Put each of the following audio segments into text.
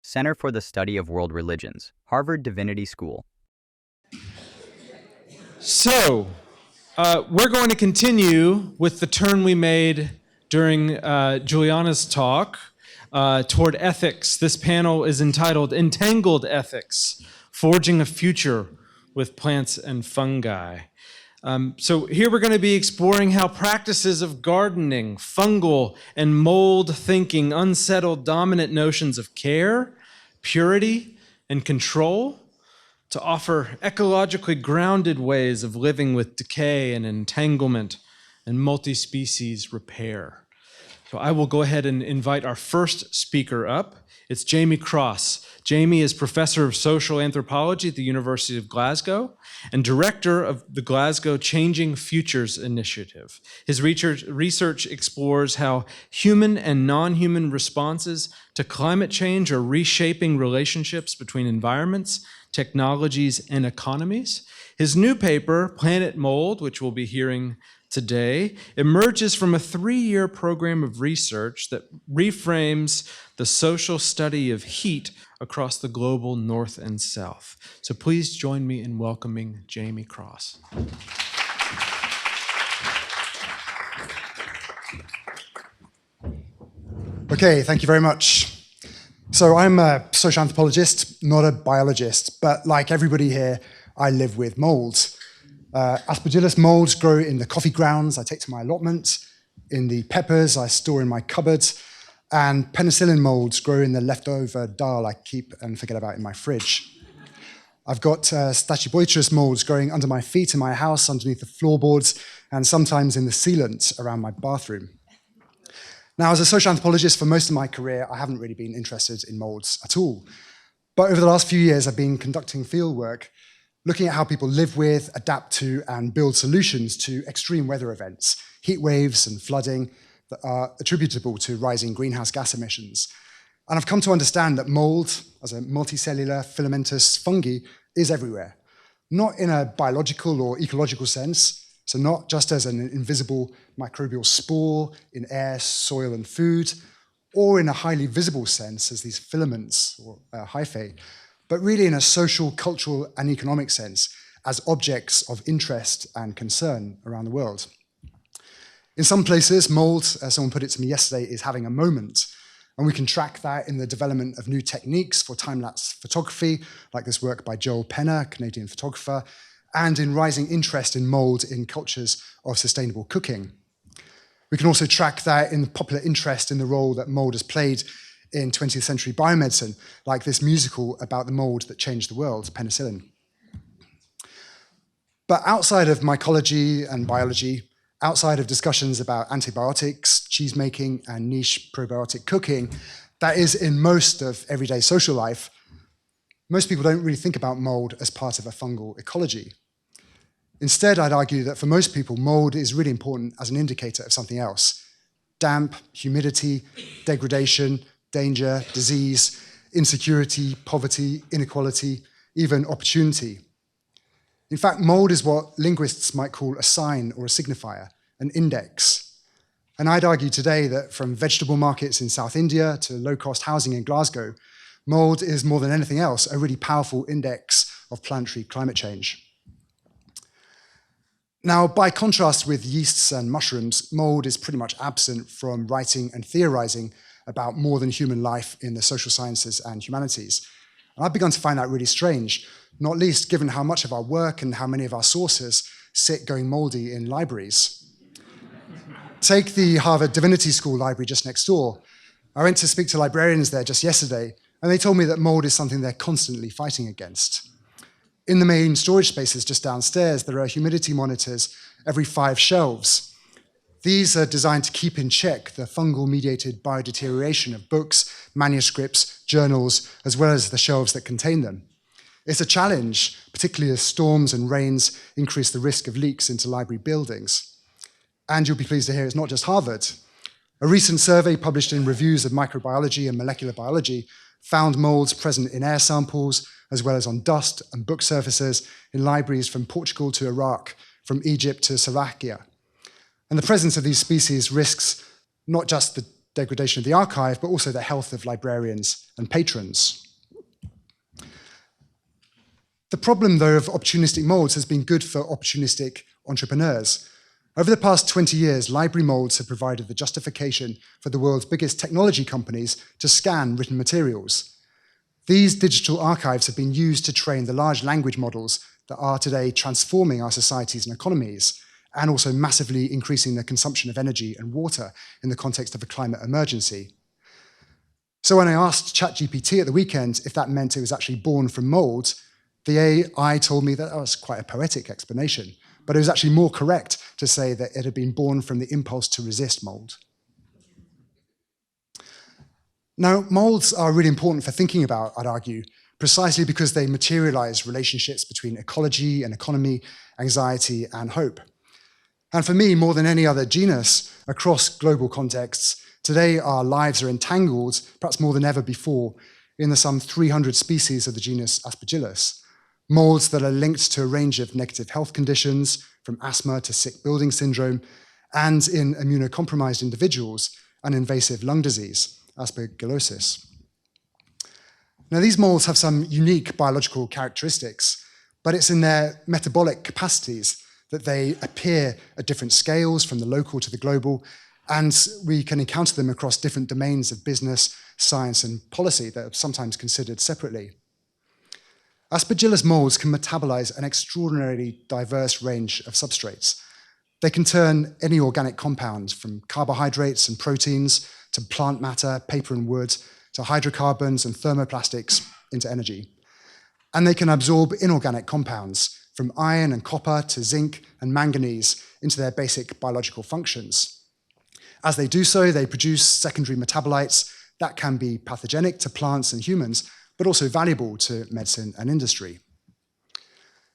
Center for the Study of World Religions, Harvard Divinity School. So, we're going to continue with the turn we made during Juliana's talk toward ethics. This panel is entitled Entangled Ethics, Forging a Future with Plants and Fungi. So here we're going to be exploring how practices of gardening, fungal, and mold thinking unsettle dominant notions of care, purity, and control to offer ecologically grounded ways of living with decay and entanglement and multi-species repair. So I will go ahead and invite our first speaker up. It's Jamie Cross. Jamie is professor of social anthropology at the University of Glasgow and director of the Glasgow Changing Futures Initiative. His research explores how human and non-human responses to climate change are reshaping relationships between environments, technologies, and economies. His new paper, Planet Mold, which we'll be hearing today, emerges from a 3-year program of research that reframes the social study of heat across the global north and south. So please join me in welcoming Jamie Cross. Okay, thank you very much. So I'm a social anthropologist, not a biologist, but like everybody here, I live with molds. Aspergillus molds grow in the coffee grounds I take to my allotment, in the peppers I store in my cupboards, and penicillin molds grow in the leftover dal I keep and forget about in my fridge. I've got Stachybotrys molds growing under my feet in my house, underneath the floorboards, and sometimes in the sealant around my bathroom. Now, as a social anthropologist for most of my career, I haven't really been interested in molds at all. But over the last few years, I've been conducting field work, looking at how people live with, adapt to, and build solutions to extreme weather events, heat waves and flooding that are attributable to rising greenhouse gas emissions. And I've come to understand that mold, as a multicellular filamentous fungi, is everywhere. Not in a biological or ecological sense, so not just as an invisible microbial spore in air, soil, and food, or in a highly visible sense as these filaments or hyphae, but really in a social, cultural, and economic sense as objects of interest and concern around the world. In some places, mold, as someone put it to me yesterday, is having a moment, and we can track that in the development of new techniques for time-lapse photography, like this work by Joel Penner, a Canadian photographer, and in rising interest in mold in cultures of sustainable cooking. We can also track that in popular interest in the role that mold has played in 20th century biomedicine, like this musical about the mold that changed the world, penicillin. But outside of mycology and biology, outside of discussions about antibiotics, cheese making, and niche probiotic cooking, that is in most of everyday social life, most people don't really think about mold as part of a fungal ecology. Instead, I'd argue that for most people, mold is really important as an indicator of something else: damp, humidity, degradation, danger, disease, insecurity, poverty, inequality, even opportunity. In fact, mold is what linguists might call a sign or a signifier, an index. And I'd argue today that from vegetable markets in South India to low-cost housing in Glasgow, mold is more than anything else a really powerful index of planetary climate change. Now, by contrast with yeasts and mushrooms, mold is pretty much absent from writing and theorizing about more than human life in the social sciences and humanities. And I've begun to find that really strange, not least given how much of our work and how many of our sources sit going moldy in libraries. Take the Harvard Divinity School library just next door. I went to speak to librarians there just yesterday, and they told me that mold is something they're constantly fighting against. In the main storage spaces just downstairs, there are humidity monitors every 5 shelves. These are designed to keep in check the fungal-mediated biodeterioration of books, manuscripts, journals, as well as the shelves that contain them. It's a challenge, particularly as storms and rains increase the risk of leaks into library buildings. And you'll be pleased to hear it's not just Harvard. A recent survey published in Reviews of Microbiology and Molecular Biology found molds present in air samples, as well as on dust and book surfaces in libraries from Portugal to Iraq, from Egypt to Slovakia. And the presence of these species risks not just the degradation of the archive, but also the health of librarians and patrons. The problem, though, of opportunistic molds has been good for opportunistic entrepreneurs. Over the past 20 years, library molds have provided the justification for the world's biggest technology companies to scan written materials. These digital archives have been used to train the large language models that are today transforming our societies and economies, and also massively increasing the consumption of energy and water in the context of a climate emergency. So when I asked ChatGPT at the weekend if that meant it was actually born from molds, the AI told me that was quite a poetic explanation, but it was actually more correct to say that it had been born from the impulse to resist mold. Now, molds are really important for thinking about, I'd argue, precisely because they materialize relationships between ecology and economy, anxiety and hope. And for me, more than any other genus across global contexts, today our lives are entangled, perhaps more than ever before, in the some 300 species of the genus Aspergillus, molds that are linked to a range of negative health conditions, from asthma to sick building syndrome, and in immunocompromised individuals, an invasive lung disease, aspergillosis. Now, these molds have some unique biological characteristics, but it's in their metabolic capacities that they appear at different scales, from the local to the global, and we can encounter them across different domains of business, science, and policy that are sometimes considered separately. Aspergillus molds can metabolize an extraordinarily diverse range of substrates. They can turn any organic compound, from carbohydrates and proteins to plant matter, paper and wood, to hydrocarbons and thermoplastics, into energy. And they can absorb inorganic compounds, from iron and copper to zinc and manganese, into their basic biological functions. As they do so, they produce secondary metabolites that can be pathogenic to plants and humans, but also valuable to medicine and industry.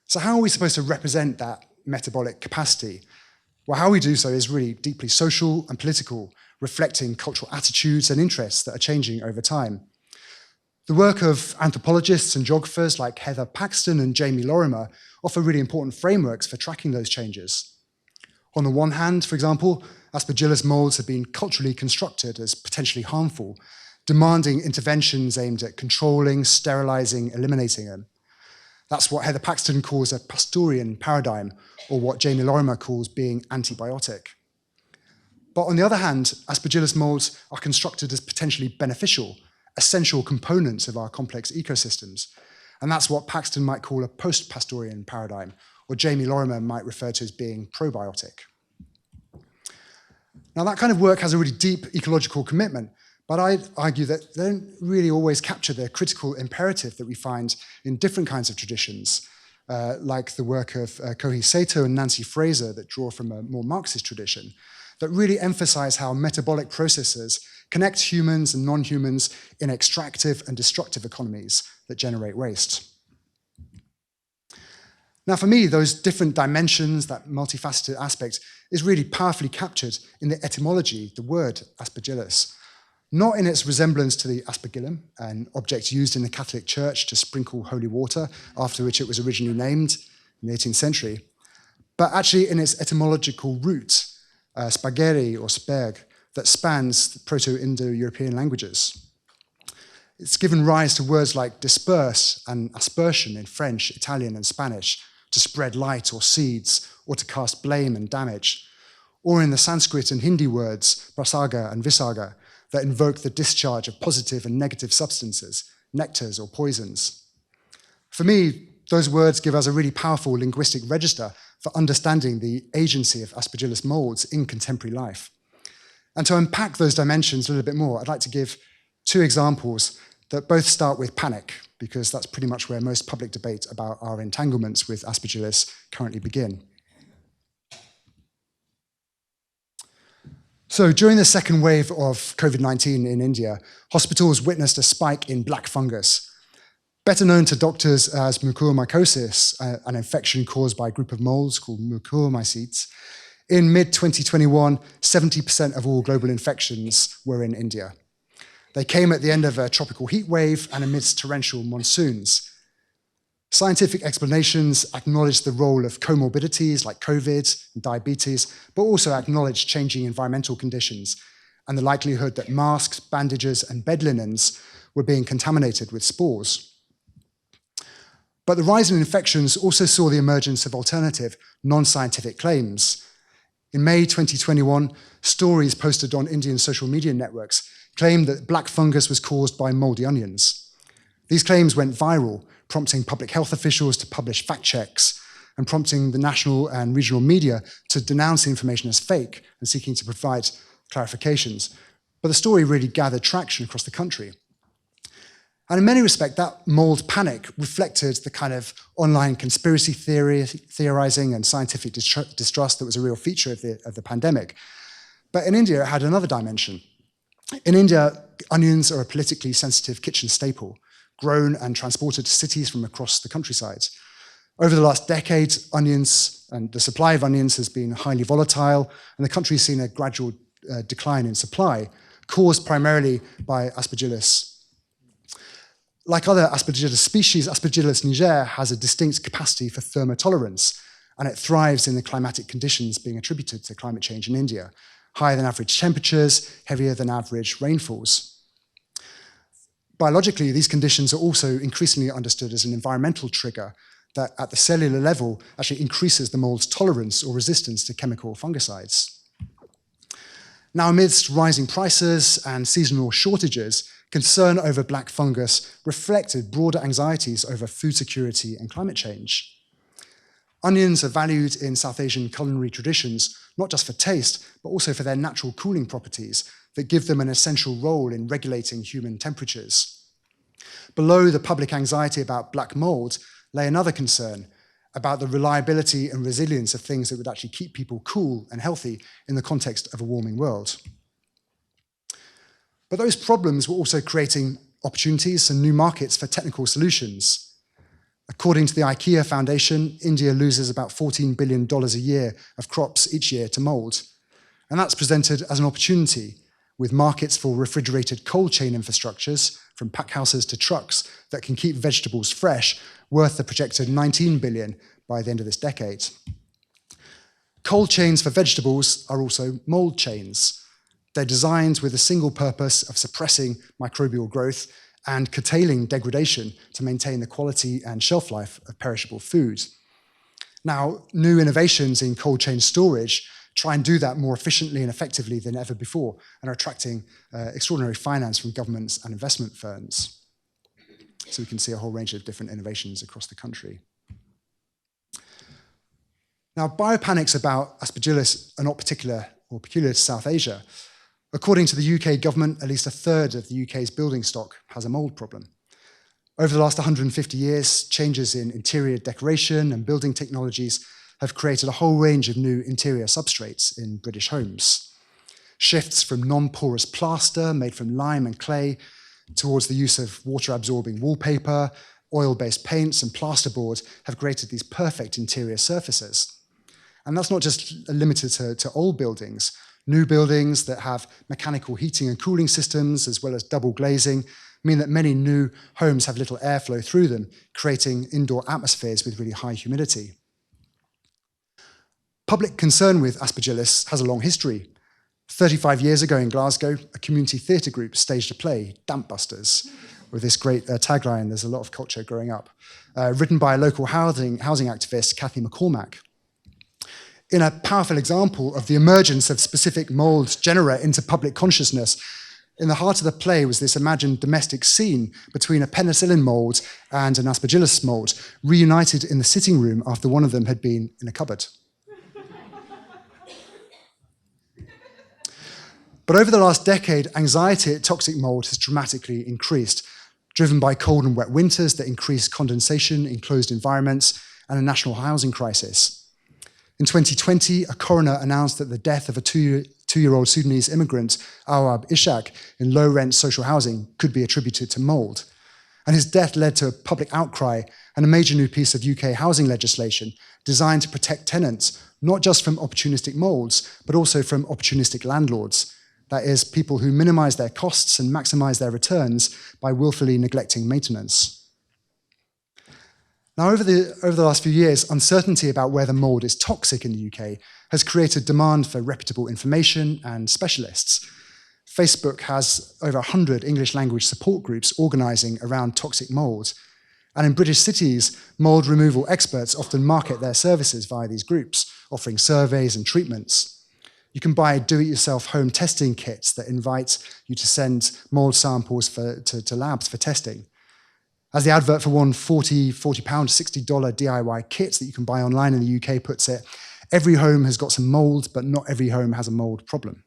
So how are we supposed to represent that metabolic capacity? Well, how we do so is really deeply social and political, reflecting cultural attitudes and interests that are changing over time. The work of anthropologists and geographers like Heather Paxton and Jamie Lorimer offer really important frameworks for tracking those changes. On the one hand, for example, Aspergillus molds have been culturally constructed as potentially harmful, demanding interventions aimed at controlling, sterilizing, eliminating them. That's what Heather Paxton calls a Pasteurian paradigm, or what Jamie Lorimer calls being antibiotic. But on the other hand, Aspergillus molds are constructed as potentially beneficial, essential components of our complex ecosystems. And that's what Paxton might call a post-Pasteurian paradigm, or Jamie Lorimer might refer to as being probiotic. Now, that kind of work has a really deep ecological commitment, but I'd argue that they don't really always capture the critical imperative that we find in different kinds of traditions, like the work of Kohei Sato and Nancy Fraser that draw from a more Marxist tradition, that really emphasize how metabolic processes connect humans and non-humans in extractive and destructive economies that generate waste. Now, for me, those different dimensions, that multifaceted aspect, is really powerfully captured in the etymology, the word Aspergillus, not in its resemblance to the aspergillum, an object used in the Catholic Church to sprinkle holy water, after which it was originally named in the 18th century, but actually in its etymological root, spagere or sperg, that spans Proto-Indo-European languages. It's given rise to words like disperse and aspersion in French, Italian, and Spanish, to spread light or seeds, or to cast blame and damage, or in the Sanskrit and Hindi words prasaga and visaga, that invoke the discharge of positive and negative substances, nectars or poisons. For me, those words give us a really powerful linguistic register for understanding the agency of Aspergillus molds in contemporary life. And to unpack those dimensions a little bit more, I'd like to give two examples that both start with panic, because that's pretty much where most public debate about our entanglements with Aspergillus currently begin. So during the second wave of COVID-19 in India, hospitals witnessed a spike in black fungus, better known to doctors as mucormycosis, an infection caused by a group of molds called mucormycetes. In mid-2021, 70% of all global infections were in India. They came at the end of a tropical heat wave and amidst torrential monsoons. Scientific explanations acknowledge the role of comorbidities like COVID and diabetes, but also acknowledge changing environmental conditions and the likelihood that masks, bandages, and bed linens were being contaminated with spores. But the rise in infections also saw the emergence of alternative, non-scientific claims. In May 2021, stories posted on Indian social media networks claimed that black fungus was caused by moldy onions. These claims went viral, prompting public health officials to publish fact checks and prompting the national and regional media to denounce the information as fake and seeking to provide clarifications. But the story really gathered traction across the country. And in many respects, that mold panic reflected the kind of online conspiracy theorizing and scientific distrust that was a real feature of the pandemic. But in India, it had another dimension. In India, onions are a politically sensitive kitchen staple, grown and transported to cities from across the countryside. Over the last decade, onions and the supply of onions has been highly volatile, and the country's seen a gradual decline in supply, caused primarily by Aspergillus. Like other Aspergillus species, Aspergillus niger has a distinct capacity for thermotolerance, and it thrives in the climatic conditions being attributed to climate change in India. Higher than average temperatures, heavier than average rainfalls. Biologically, these conditions are also increasingly understood as an environmental trigger that at the cellular level actually increases the mold's tolerance or resistance to chemical fungicides. Now, amidst rising prices and seasonal shortages, concern over black fungus reflected broader anxieties over food security and climate change. Onions are valued in South Asian culinary traditions, not just for taste, but also for their natural cooling properties that give them an essential role in regulating human temperatures. Below the public anxiety about black mold lay another concern about the reliability and resilience of things that would actually keep people cool and healthy in the context of a warming world. But those problems were also creating opportunities and new markets for technical solutions. According to the IKEA Foundation, India loses about $14 billion a year of crops each year to mold. And that's presented as an opportunity with markets for refrigerated cold chain infrastructures, from packhouses to trucks, that can keep vegetables fresh, worth the projected $19 billion by the end of this decade. Cold chains for vegetables are also mold chains. They're designed with a single purpose of suppressing microbial growth and curtailing degradation to maintain the quality and shelf life of perishable food. Now, new innovations in cold chain storage try and do that more efficiently and effectively than ever before and are attracting extraordinary finance from governments and investment firms. So we can see a whole range of different innovations across the country. Now, biopanics about Aspergillus are not particular or peculiar to South Asia. According to the UK government, at least a third of the UK's building stock has a mold problem. Over the last 150 years, changes in interior decoration and building technologies have created a whole range of new interior substrates in British homes. Shifts from non-porous plaster made from lime and clay towards the use of water-absorbing wallpaper, oil-based paints and plasterboard have created these perfect interior surfaces. And that's not just limited to old buildings. New buildings that have mechanical heating and cooling systems, as well as double glazing, mean that many new homes have little airflow through them, creating indoor atmospheres with really high humidity. Public concern with Aspergillus has a long history. 35 years ago in Glasgow, a community theatre group staged a play, Damp Busters, with this great tagline, "There's a lot of culture growing up," written by a local housing activist, Cathy McCormack. In a powerful example of the emergence of specific molds genera into public consciousness, in the heart of the play was this imagined domestic scene between a penicillin mold and an Aspergillus mold, reunited in the sitting room after one of them had been in a cupboard. But over the last decade, anxiety at toxic mold has dramatically increased, driven by cold and wet winters that increase condensation in closed environments and a national housing crisis. In 2020, a coroner announced that the death of a two-year-old Sudanese immigrant, Awab Ishaq, in low-rent social housing could be attributed to mold. And his death led to a public outcry and a major new piece of UK housing legislation designed to protect tenants, not just from opportunistic molds, but also from opportunistic landlords. That is, people who minimize their costs and maximize their returns by willfully neglecting maintenance. Now, over the last few years, uncertainty about whether mold is toxic in the UK has created demand for reputable information and specialists. Facebook has over 100 English language support groups organizing around toxic mold. And in British cities, mold removal experts often market their services via these groups, offering surveys and treatments. You can buy do-it-yourself home testing kits that invite you to send mold samples to labs for testing. As the advert for one £40, $60 DIY kit that you can buy online in the UK puts it, every home has got some mold, but not every home has a mold problem.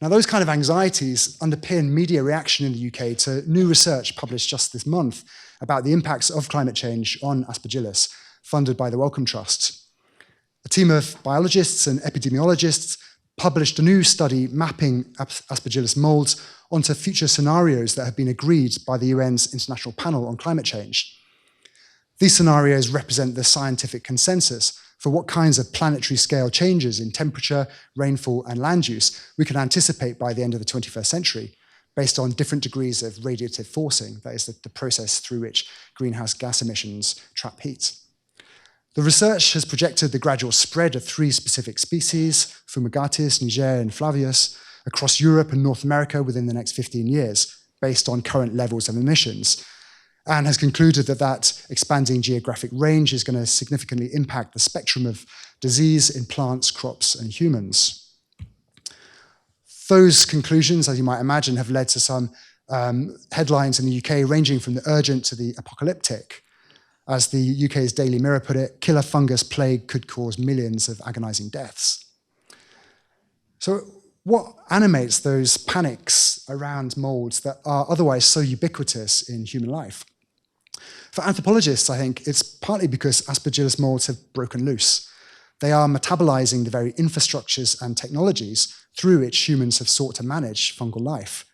Now, those kind of anxieties underpin media reaction in the UK to new research published just this month about the impacts of climate change on Aspergillus, funded by the Wellcome Trust. A team of biologists and epidemiologists published a new study mapping Aspergillus molds onto future scenarios that have been agreed by the UN's International Panel on Climate Change. These scenarios represent the scientific consensus for what kinds of planetary scale changes in temperature, rainfall, and land use we can anticipate by the end of the 21st century, based on different degrees of radiative forcing, that is the process through which greenhouse gas emissions trap heat. The research has projected the gradual spread of 3 specific species, Fumigatus, Niger, and Flavius, across Europe and North America within the next 15 years, based on current levels of emissions, and has concluded that expanding geographic range is going to significantly impact the spectrum of disease in plants, crops, and humans. Those conclusions, as you might imagine, have led to some headlines in the UK ranging from the urgent to the apocalyptic. As the UK's Daily Mirror put it, killer fungus plague could cause millions of agonizing deaths. So what animates those panics around molds that are otherwise so ubiquitous in human life? For anthropologists, I think it's partly because Aspergillus molds have broken loose. They are metabolizing the very infrastructures and technologies through which humans have sought to manage fungal life.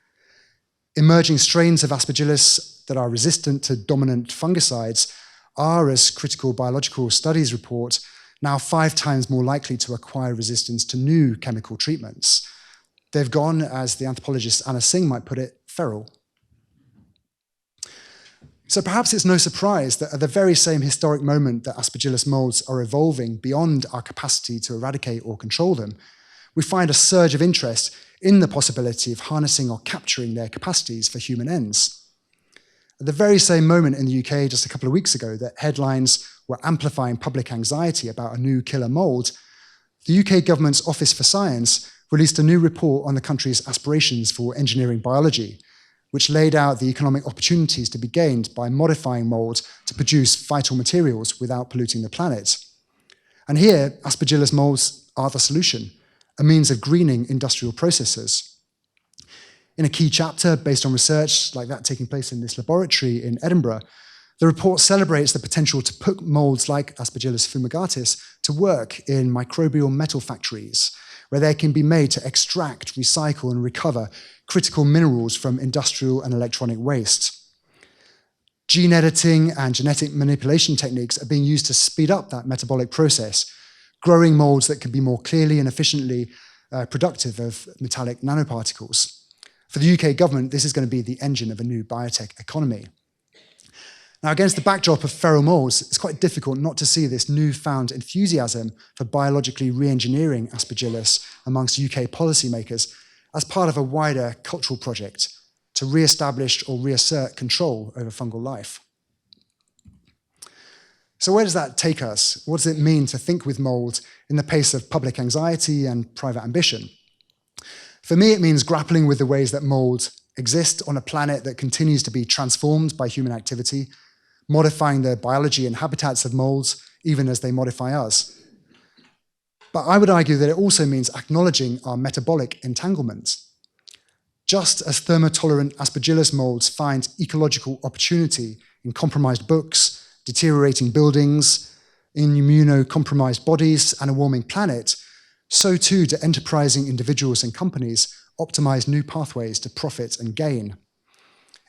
Emerging strains of Aspergillus that are resistant to dominant fungicides are, as critical biological studies report, now 5 times more likely to acquire resistance to new chemical treatments. They've gone, as the anthropologist Anna Singh might put it, feral. So perhaps it's no surprise that at the very same historic moment that Aspergillus molds are evolving beyond our capacity to eradicate or control them, we find a surge of interest in the possibility of harnessing or capturing their capacities for human ends. At the very same moment in the UK, just a couple of weeks ago, that headlines were amplifying public anxiety about a new killer mold, the UK government's Office for Science released a new report on the country's aspirations for engineering biology, which laid out the economic opportunities to be gained by modifying mold to produce vital materials without polluting the planet. And here, Aspergillus molds are the solution, a means of greening industrial processes. In a key chapter based on research like that taking place in this laboratory in Edinburgh, the report celebrates the potential to put molds like Aspergillus fumigatus to work in microbial metal factories, where they can be made to extract, recycle, and recover critical minerals from industrial and electronic waste. Gene editing and genetic manipulation techniques are being used to speed up that metabolic process, growing molds that can be more clearly and efficiently productive of metallic nanoparticles. For the UK government, this is going to be the engine of a new biotech economy. Now, against the backdrop of feral molds, it's quite difficult not to see this newfound enthusiasm for biologically re-engineering Aspergillus amongst UK policymakers as part of a wider cultural project to re-establish or reassert control over fungal life. So where does that take us? What does it mean to think with mold in the pace of public anxiety and private ambition? For me, it means grappling with the ways that mold exist on a planet that continues to be transformed by human activity, modifying the biology and habitats of molds, even as they modify us. But I would argue that it also means acknowledging our metabolic entanglement. Just as thermotolerant Aspergillus molds find ecological opportunity in compromised books, deteriorating buildings, in immunocompromised bodies, and a warming planet, so too do enterprising individuals and companies optimize new pathways to profit and gain.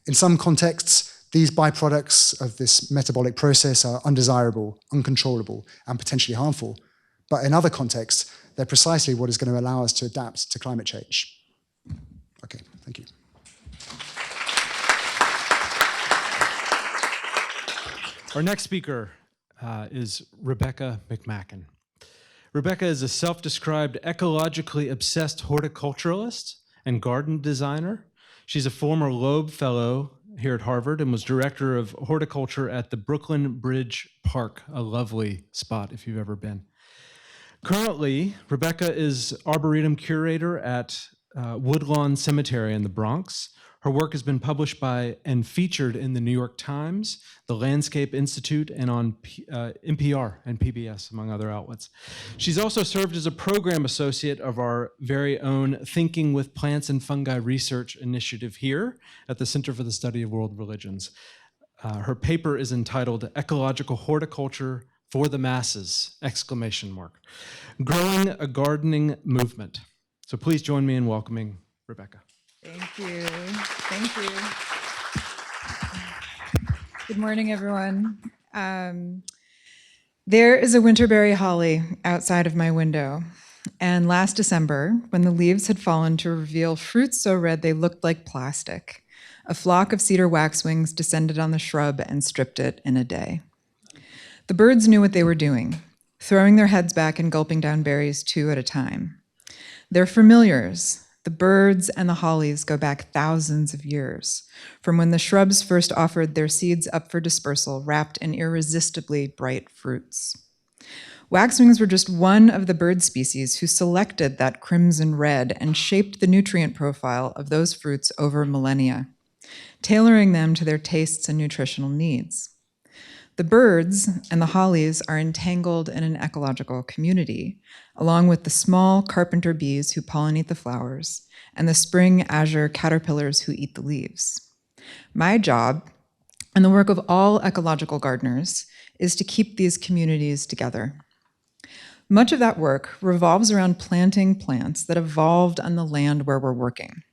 In some contexts, these byproducts of this metabolic process are undesirable, uncontrollable, and potentially harmful. But in other contexts, they're precisely what is going to allow us to adapt to climate change. Okay, thank you. Our next speaker is Rebecca McMackin. Rebecca is a self-described ecologically obsessed horticulturalist and garden designer. She's a former Loeb Fellow here at Harvard and was director of horticulture at the Brooklyn Bridge Park, a lovely spot if you've ever been. Currently, Rebecca is Arboretum Curator at Woodlawn Cemetery in the Bronx. Her work has been published by and featured in the New York Times, the Landscape Institute, and on NPR and PBS, among other outlets. She's also served as a program associate of our very own Thinking with Plants and Fungi research initiative here at the Center for the Study of World Religions. Her paper is entitled Ecological Horticulture for the Masses, ! Growing a Gardening Movement. So please join me in welcoming Rebecca. Thank you. Thank you. Good morning, everyone. There is a winterberry holly outside of my window. And last December, when the leaves had fallen to reveal fruits so red they looked like plastic, a flock of cedar waxwings descended on the shrub and stripped it in a day. The birds knew what they were doing, throwing their heads back and gulping down berries 2 at a time. They're familiars. The birds and the hollies go back thousands of years, from when the shrubs first offered their seeds up for dispersal, wrapped in irresistibly bright fruits. Waxwings were just one of the bird species who selected that crimson red and shaped the nutrient profile of those fruits over millennia, tailoring them to their tastes and nutritional needs. The birds and the hollies are entangled in an ecological community, along with the small carpenter bees who pollinate the flowers and the spring azure caterpillars who eat the leaves. My job, and the work of all ecological gardeners, is to keep these communities together. Much of that work revolves around planting plants that evolved on the land where we're working.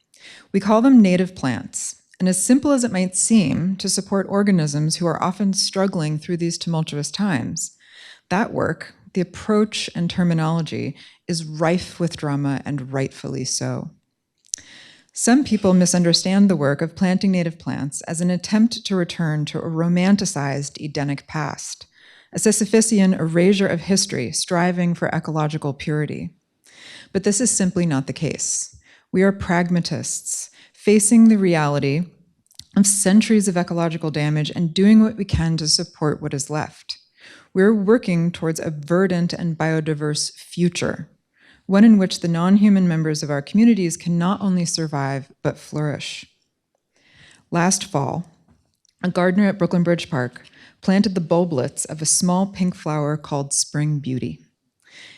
We call them native plants. And as simple as it might seem to support organisms who are often struggling through these tumultuous times, that work, the approach and terminology, is rife with drama, and rightfully so. Some people misunderstand the work of planting native plants as an attempt to return to a romanticized Edenic past, a Sisyphean erasure of history striving for ecological purity. But this is simply not the case. We are pragmatists, facing the reality of centuries of ecological damage and doing what we can to support what is left. We're working towards a verdant and biodiverse future, one in which the non-human members of our communities can not only survive, but flourish. Last fall, a gardener at Brooklyn Bridge Park planted the bulblets of a small pink flower called Spring Beauty.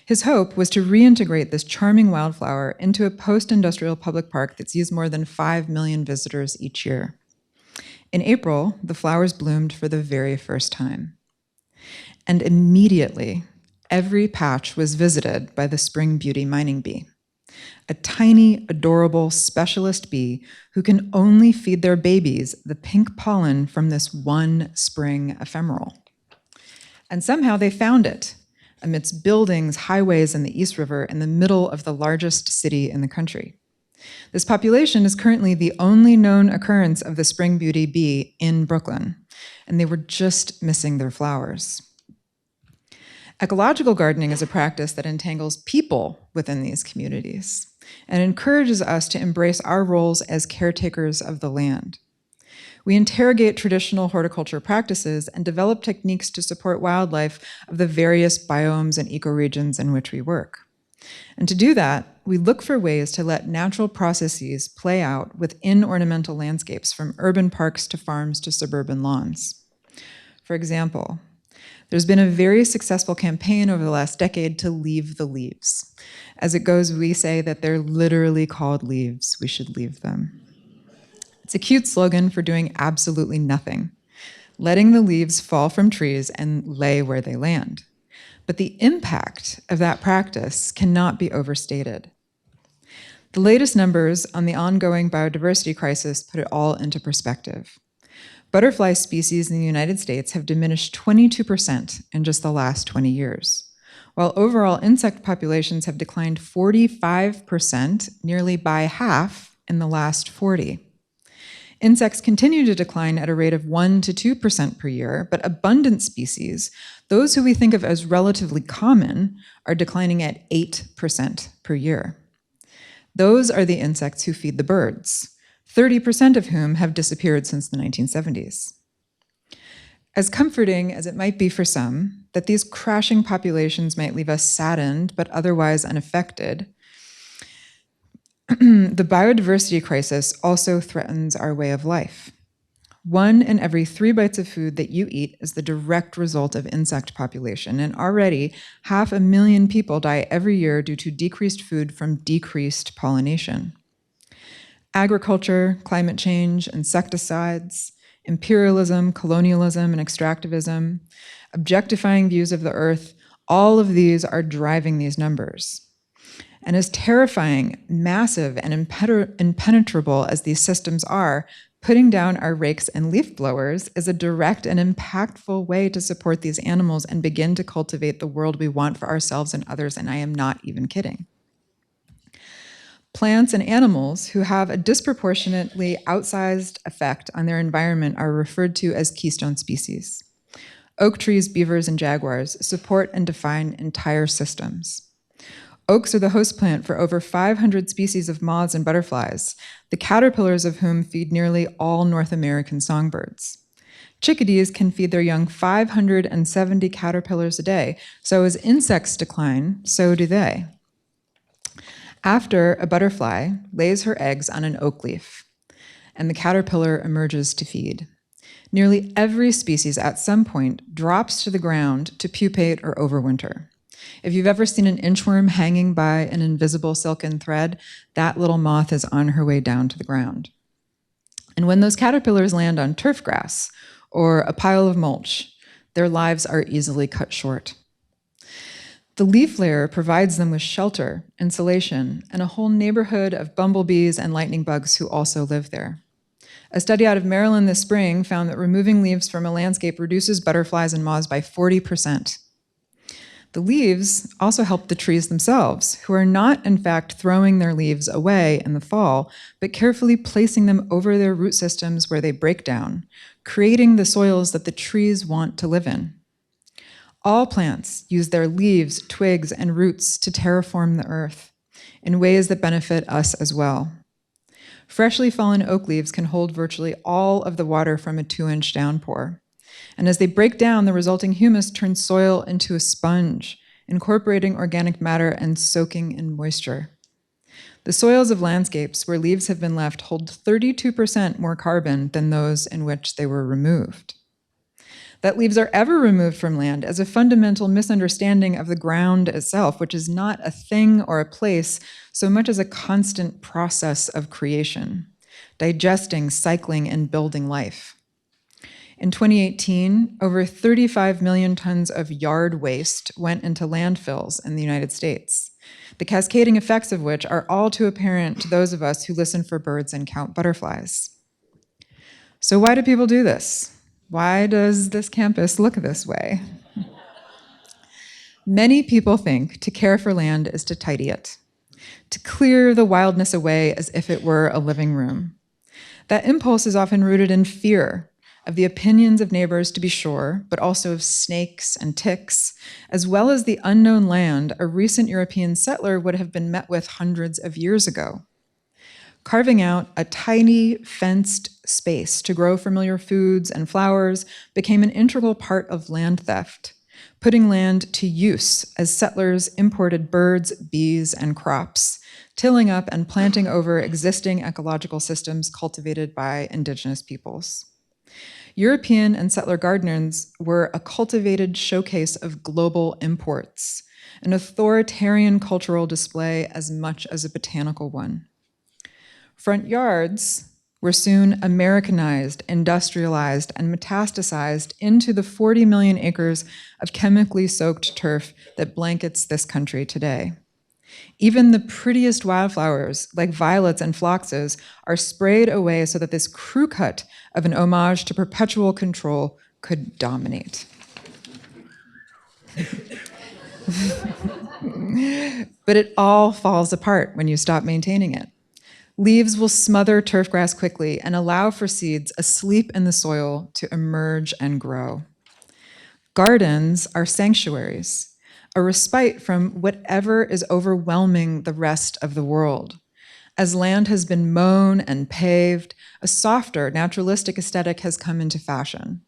His hope was to reintegrate this charming wildflower into a post-industrial public park that sees more than 5 million visitors each year. In April, the flowers bloomed for the very first time. And immediately, every patch was visited by the Spring Beauty mining bee, a tiny, adorable specialist bee who can only feed their babies the pink pollen from this one spring ephemeral. And somehow they found it amidst buildings, highways, and the East River in the middle of the largest city in the country. This population is currently the only known occurrence of the Spring Beauty bee in Brooklyn, and they were just missing their flowers. Ecological gardening is a practice that entangles people within these communities and encourages us to embrace our roles as caretakers of the land. We interrogate traditional horticulture practices and develop techniques to support wildlife of the various biomes and ecoregions in which we work. And to do that, we look for ways to let natural processes play out within ornamental landscapes, from urban parks to farms to suburban lawns. For example, there's been a very successful campaign over the last decade to leave the leaves. As it goes, we say that they're literally called leaves. We should leave them. It's a cute slogan for doing absolutely nothing, letting the leaves fall from trees and lay where they land. But the impact of that practice cannot be overstated. The latest numbers on the ongoing biodiversity crisis put it all into perspective. Butterfly species in the United States have diminished 22% in just the last 20 years, while overall insect populations have declined 45%, nearly by half in the last 40. Insects continue to decline at a rate of 1 to 2% per year, but abundant species, those who we think of as relatively common, are declining at 8% per year. Those are the insects who feed the birds, 30% of whom have disappeared since the 1970s. As comforting as it might be for some that these crashing populations might leave us saddened but otherwise unaffected, the biodiversity crisis also threatens our way of life. 1 in every 3 bites of food that you eat is the direct result of insect population, and already 500,000 people die every year due to decreased food from decreased pollination. Agriculture, climate change, insecticides, imperialism, colonialism, and extractivism, objectifying views of the earth, all of these are driving these numbers. And as terrifying, massive, and impenetrable as these systems are, putting down our rakes and leaf blowers is a direct and impactful way to support these animals and begin to cultivate the world we want for ourselves and others, and I am not even kidding. Plants and animals who have a disproportionately outsized effect on their environment are referred to as keystone species. Oak trees, beavers, and jaguars support and define entire systems. Oaks are the host plant for over 500 species of moths and butterflies, the caterpillars of whom feed nearly all North American songbirds. Chickadees can feed their young 570 caterpillars a day, so as insects decline, so do they. After a butterfly lays her eggs on an oak leaf, and the caterpillar emerges to feed, nearly every species at some point drops to the ground to pupate or overwinter. If you've ever seen an inchworm hanging by an invisible silken thread, that little moth is on her way down to the ground. And when those caterpillars land on turf grass or a pile of mulch, their lives are easily cut short. The leaf layer provides them with shelter, insulation, and a whole neighborhood of bumblebees and lightning bugs who also live there. A study out of Maryland this spring found that removing leaves from a landscape reduces butterflies and moths by 40%. The leaves also help the trees themselves, who are not, in fact, throwing their leaves away in the fall, but carefully placing them over their root systems where they break down, creating the soils that the trees want to live in. All plants use their leaves, twigs, and roots to terraform the earth in ways that benefit us as well. Freshly fallen oak leaves can hold virtually all of the water from a 2-inch downpour. And as they break down, the resulting humus turns soil into a sponge, incorporating organic matter and soaking in moisture. The soils of landscapes where leaves have been left hold 32% more carbon than those in which they were removed. That leaves are ever removed from land as a fundamental misunderstanding of the ground itself, which is not a thing or a place so much as a constant process of creation, digesting, cycling, and building life. In 2018, over 35 million tons of yard waste went into landfills in the United States, the cascading effects of which are all too apparent to those of us who listen for birds and count butterflies. So why do people do this? Why does this campus look this way? Many people think to care for land is to tidy it, to clear the wildness away as if it were a living room. That impulse is often rooted in fear of the opinions of neighbors, to be sure, but also of snakes and ticks, as well as the unknown land a recent European settler would have been met with hundreds of years ago. Carving out a tiny fenced space to grow familiar foods and flowers became an integral part of land theft, putting land to use as settlers imported birds, bees, and crops, tilling up and planting over existing ecological systems cultivated by indigenous peoples. European and settler gardens were a cultivated showcase of global imports, an authoritarian cultural display as much as a botanical one. Front yards were soon Americanized, industrialized, and metastasized into the 40 million acres of chemically soaked turf that blankets this country today. Even the prettiest wildflowers, like violets and phloxes, are sprayed away so that this crew cut of an homage to perpetual control could dominate. But it all falls apart when you stop maintaining it. Leaves will smother turfgrass quickly and allow for seeds asleep in the soil to emerge and grow. Gardens are sanctuaries, a respite from whatever is overwhelming the rest of the world. As land has been mown and paved, a softer, naturalistic aesthetic has come into fashion.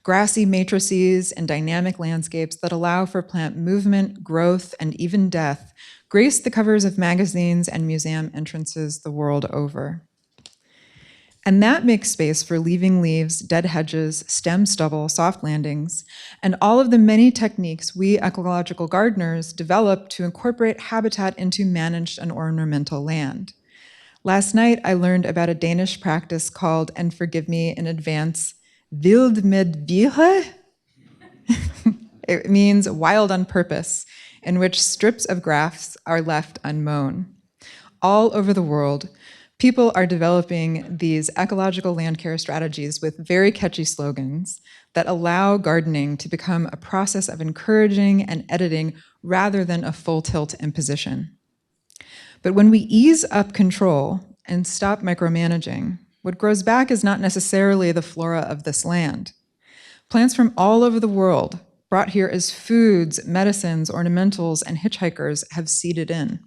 Grassy matrices and dynamic landscapes that allow for plant movement, growth, and even death grace the covers of magazines and museum entrances the world over. And that makes space for leaving leaves, dead hedges, stem stubble, soft landings, and all of the many techniques we ecological gardeners develop to incorporate habitat into managed and ornamental land. Last night, I learned about a Danish practice called, and forgive me in advance, vild med vilje. It means wild on purpose, in which strips of grass are left unmown. All over the world, people are developing these ecological land care strategies with very catchy slogans that allow gardening to become a process of encouraging and editing rather than a full tilt imposition. But when we ease up control and stop micromanaging, what grows back is not necessarily the flora of this land. Plants from all over the world, brought here as foods, medicines, ornamentals, and hitchhikers, have seeded in.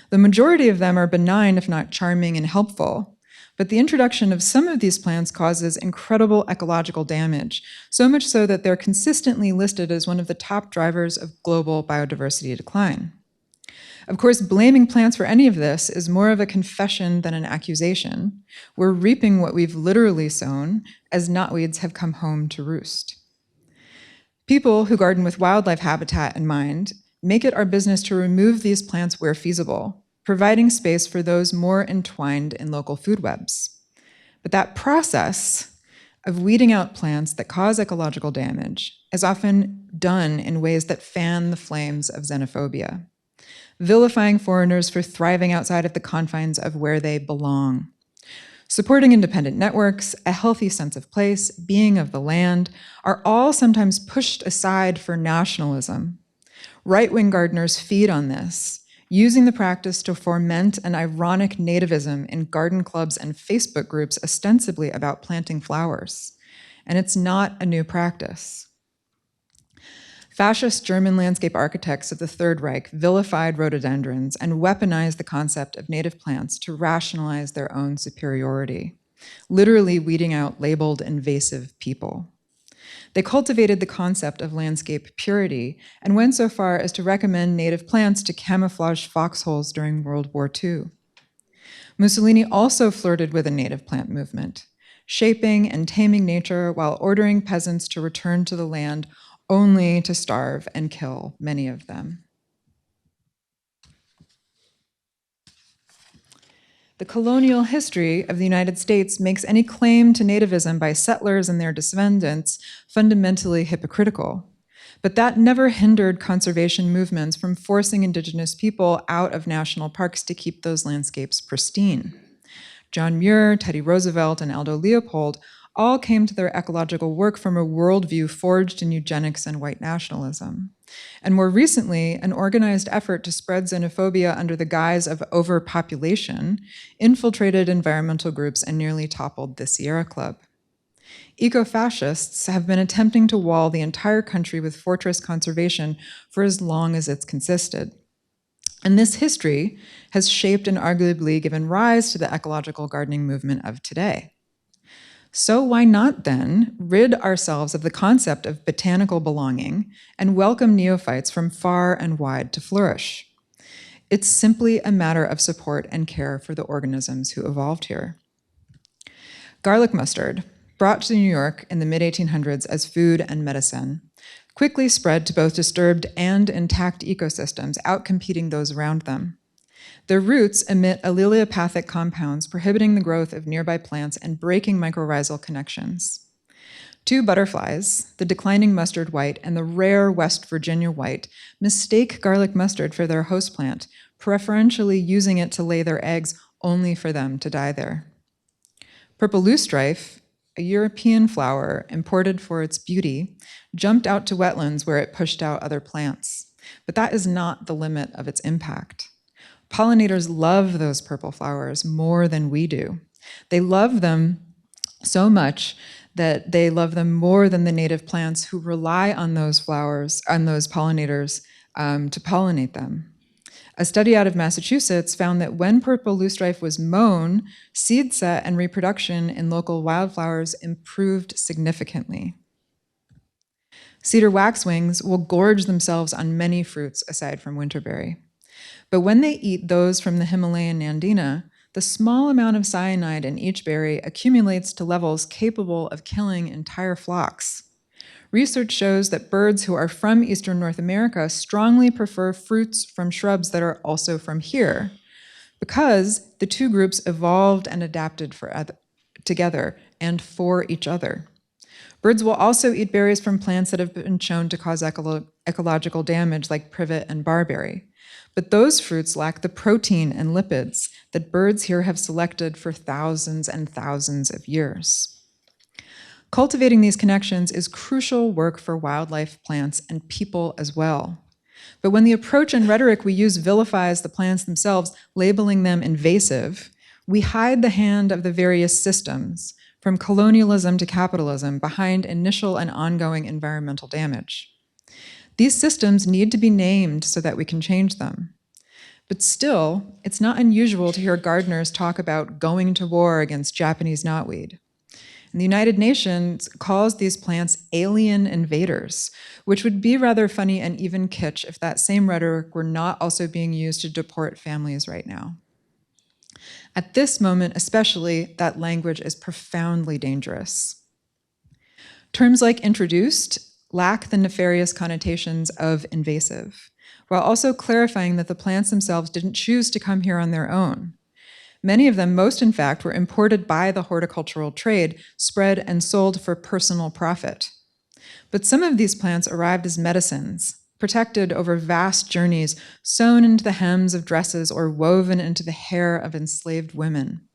The majority of them are benign, if not charming and helpful, but the introduction of some of these plants causes incredible ecological damage, so much so that they're consistently listed as one of the top drivers of global biodiversity decline. Of course, blaming plants for any of this is more of a confession than an accusation. We're reaping what we've literally sown as knotweeds have come home to roost. People who garden with wildlife habitat in mind make it our business to remove these plants where feasible, providing space for those more entwined in local food webs. But that process of weeding out plants that cause ecological damage is often done in ways that fan the flames of xenophobia, vilifying foreigners for thriving outside of the confines of where they belong. Supporting independent networks, a healthy sense of place, being of the land, are all sometimes pushed aside for nationalism. Right-wing gardeners feed on this, using the practice to foment an ironic nativism in garden clubs and Facebook groups ostensibly about planting flowers. And it's not a new practice. Fascist German landscape architects of the Third Reich vilified rhododendrons and weaponized the concept of native plants to rationalize their own superiority, literally weeding out labeled invasive people. They cultivated the concept of landscape purity and went so far as to recommend native plants to camouflage foxholes during World War II. Mussolini also flirted with a native plant movement, shaping and taming nature while ordering peasants to return to the land only to starve and kill many of them. The colonial history of the United States makes any claim to nativism by settlers and their descendants fundamentally hypocritical. But that never hindered conservation movements from forcing indigenous people out of national parks to keep those landscapes pristine. John Muir, Teddy Roosevelt, and Aldo Leopold all came to their ecological work from a worldview forged in eugenics and white nationalism. And more recently, an organized effort to spread xenophobia under the guise of overpopulation infiltrated environmental groups and nearly toppled the Sierra Club. Eco-fascists have been attempting to wall the entire country with fortress conservation for as long as it's consisted. And this history has shaped and arguably given rise to the ecological gardening movement of today. So why not then rid ourselves of the concept of botanical belonging and welcome neophytes from far and wide to flourish? It's simply a matter of support and care for the organisms who evolved here. Garlic mustard, brought to New York in the mid-1800s as food and medicine, quickly spread to both disturbed and intact ecosystems, outcompeting those around them. Their roots emit allelopathic compounds prohibiting the growth of nearby plants and breaking mycorrhizal connections. Two butterflies, the declining mustard white and the rare West Virginia white, mistake garlic mustard for their host plant, preferentially using it to lay their eggs only for them to die there. Purple loosestrife, a European flower imported for its beauty, jumped out to wetlands where it pushed out other plants. But that is not the limit of its impact. Pollinators love those purple flowers more than we do. They love them so much that they love them more than the native plants who rely on those flowers, on those pollinators, to pollinate them. A study out of Massachusetts found that when purple loosestrife was mown, seed set and reproduction in local wildflowers improved significantly. Cedar waxwings will gorge themselves on many fruits aside from winterberry. But when they eat those from the Himalayan Nandina, the small amount of cyanide in each berry accumulates to levels capable of killing entire flocks. Research shows that birds who are from Eastern North America strongly prefer fruits from shrubs that are also from here, because the two groups evolved and adapted together and for each other. Birds will also eat berries from plants that have been shown to cause ecological damage, like privet and barberry. But those fruits lack the protein and lipids that birds here have selected for thousands and thousands of years. Cultivating these connections is crucial work for wildlife, plants, and people as well. But when the approach and rhetoric we use vilifies the plants themselves, labeling them invasive, we hide the hand of the various systems, from colonialism to capitalism, behind initial and ongoing environmental damage. These systems need to be named so that we can change them. But still, it's not unusual to hear gardeners talk about going to war against Japanese knotweed. And the United Nations calls these plants alien invaders, which would be rather funny and even kitsch if that same rhetoric were not also being used to deport families right now. At this moment especially, that language is profoundly dangerous. Terms like introduced lack the nefarious connotations of invasive, while also clarifying that the plants themselves didn't choose to come here on their own. Many of them, most in fact, were imported by the horticultural trade, spread and sold for personal profit. But some of these plants arrived as medicines, protected over vast journeys, sewn into the hems of dresses or woven into the hair of enslaved women.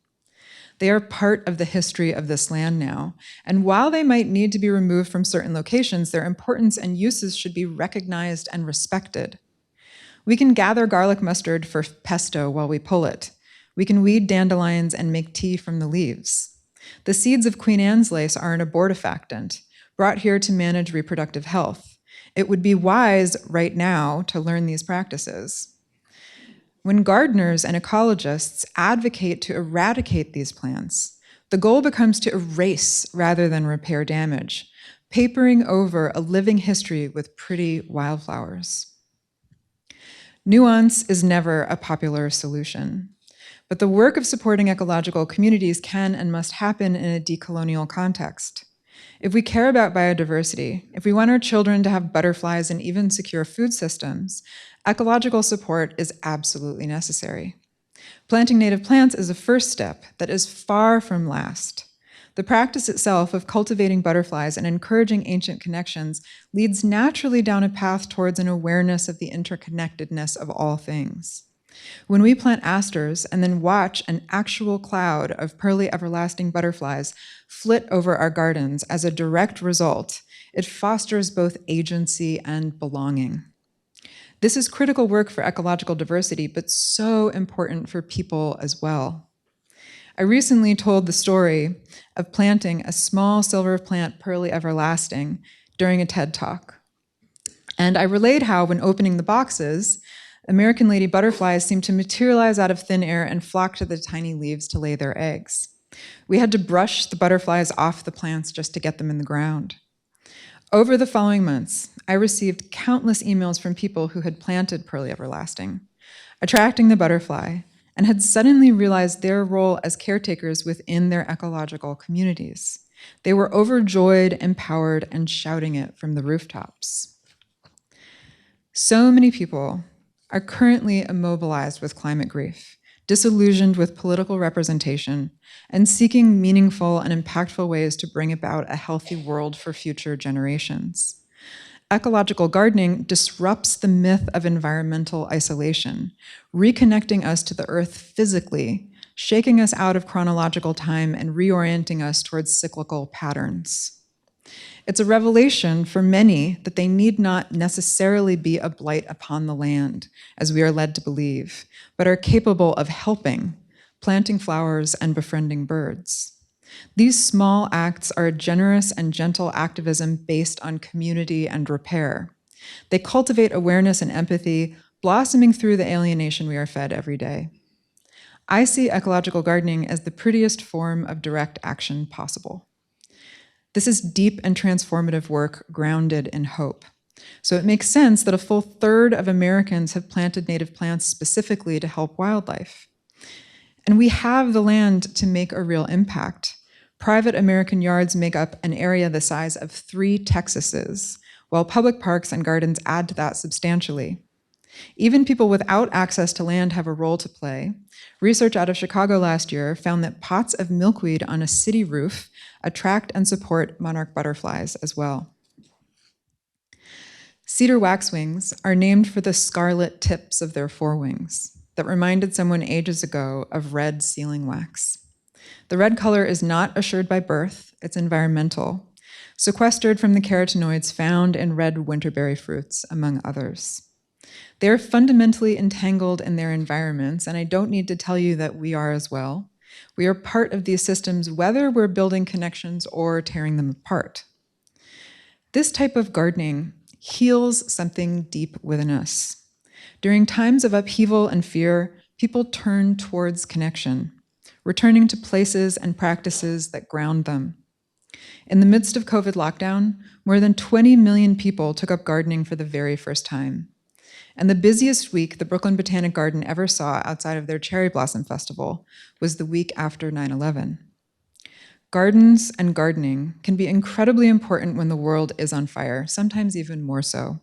They are part of the history of this land now, and while they might need to be removed from certain locations, their importance and uses should be recognized and respected. We can gather garlic mustard for pesto while we pull it. We can weed dandelions and make tea from the leaves. The seeds of Queen Anne's lace are an abortifactant, brought here to manage reproductive health. It would be wise right now to learn these practices. When gardeners and ecologists advocate to eradicate these plants, the goal becomes to erase rather than repair damage, papering over a living history with pretty wildflowers. Nuance is never a popular solution. But the work of supporting ecological communities can and must happen in a decolonial context. If we care about biodiversity, if we want our children to have butterflies and even secure food systems, ecological support is absolutely necessary. Planting native plants is a first step that is far from last. The practice itself of cultivating butterflies and encouraging ancient connections leads naturally down a path towards an awareness of the interconnectedness of all things. When we plant asters and then watch an actual cloud of pearly everlasting butterflies flit over our gardens as a direct result, it fosters both agency and belonging. This is critical work for ecological diversity, but so important for people as well. I recently told the story of planting a small silver plant, pearly everlasting, during a TED Talk. And I relayed how, when opening the boxes, American lady butterflies seemed to materialize out of thin air and flock to the tiny leaves to lay their eggs. We had to brush the butterflies off the plants just to get them in the ground. Over the following months, I received countless emails from people who had planted pearly everlasting, attracting the butterfly, and had suddenly realized their role as caretakers within their ecological communities. They were overjoyed, empowered, and shouting it from the rooftops. So many people are currently immobilized with climate grief, disillusioned with political representation, and seeking meaningful and impactful ways to bring about a healthy world for future generations. Ecological gardening disrupts the myth of environmental isolation, reconnecting us to the earth physically, shaking us out of chronological time and reorienting us towards cyclical patterns. It's a revelation for many that they need not necessarily be a blight upon the land, as we are led to believe, but are capable of helping, planting flowers and befriending birds. These small acts are a generous and gentle activism based on community and repair. They cultivate awareness and empathy, blossoming through the alienation we are fed every day. I see ecological gardening as the prettiest form of direct action possible. This is deep and transformative work grounded in hope. So it makes sense that a full third of Americans have planted native plants specifically to help wildlife. And we have the land to make a real impact. Private American yards make up an area the size of 3 Texases, while public parks and gardens add to that substantially. Even people without access to land have a role to play. Research out of Chicago last year found that pots of milkweed on a city roof attract and support monarch butterflies as well. Cedar waxwings are named for the scarlet tips of their forewings that reminded someone ages ago of red sealing wax. The red color is not assured by birth, it's environmental, sequestered from the carotenoids found in red winterberry fruits, among others. They're fundamentally entangled in their environments, and I don't need to tell you that we are as well. We are part of these systems, whether we're building connections or tearing them apart. This type of gardening heals something deep within us. During times of upheaval and fear, people turn towards connection, returning to places and practices that ground them. In the midst of COVID lockdown, more than 20 million people took up gardening for the very first time. And the busiest week the Brooklyn Botanic Garden ever saw outside of their Cherry Blossom Festival was the week after 9/11. Gardens and gardening can be incredibly important when the world is on fire, sometimes even more so.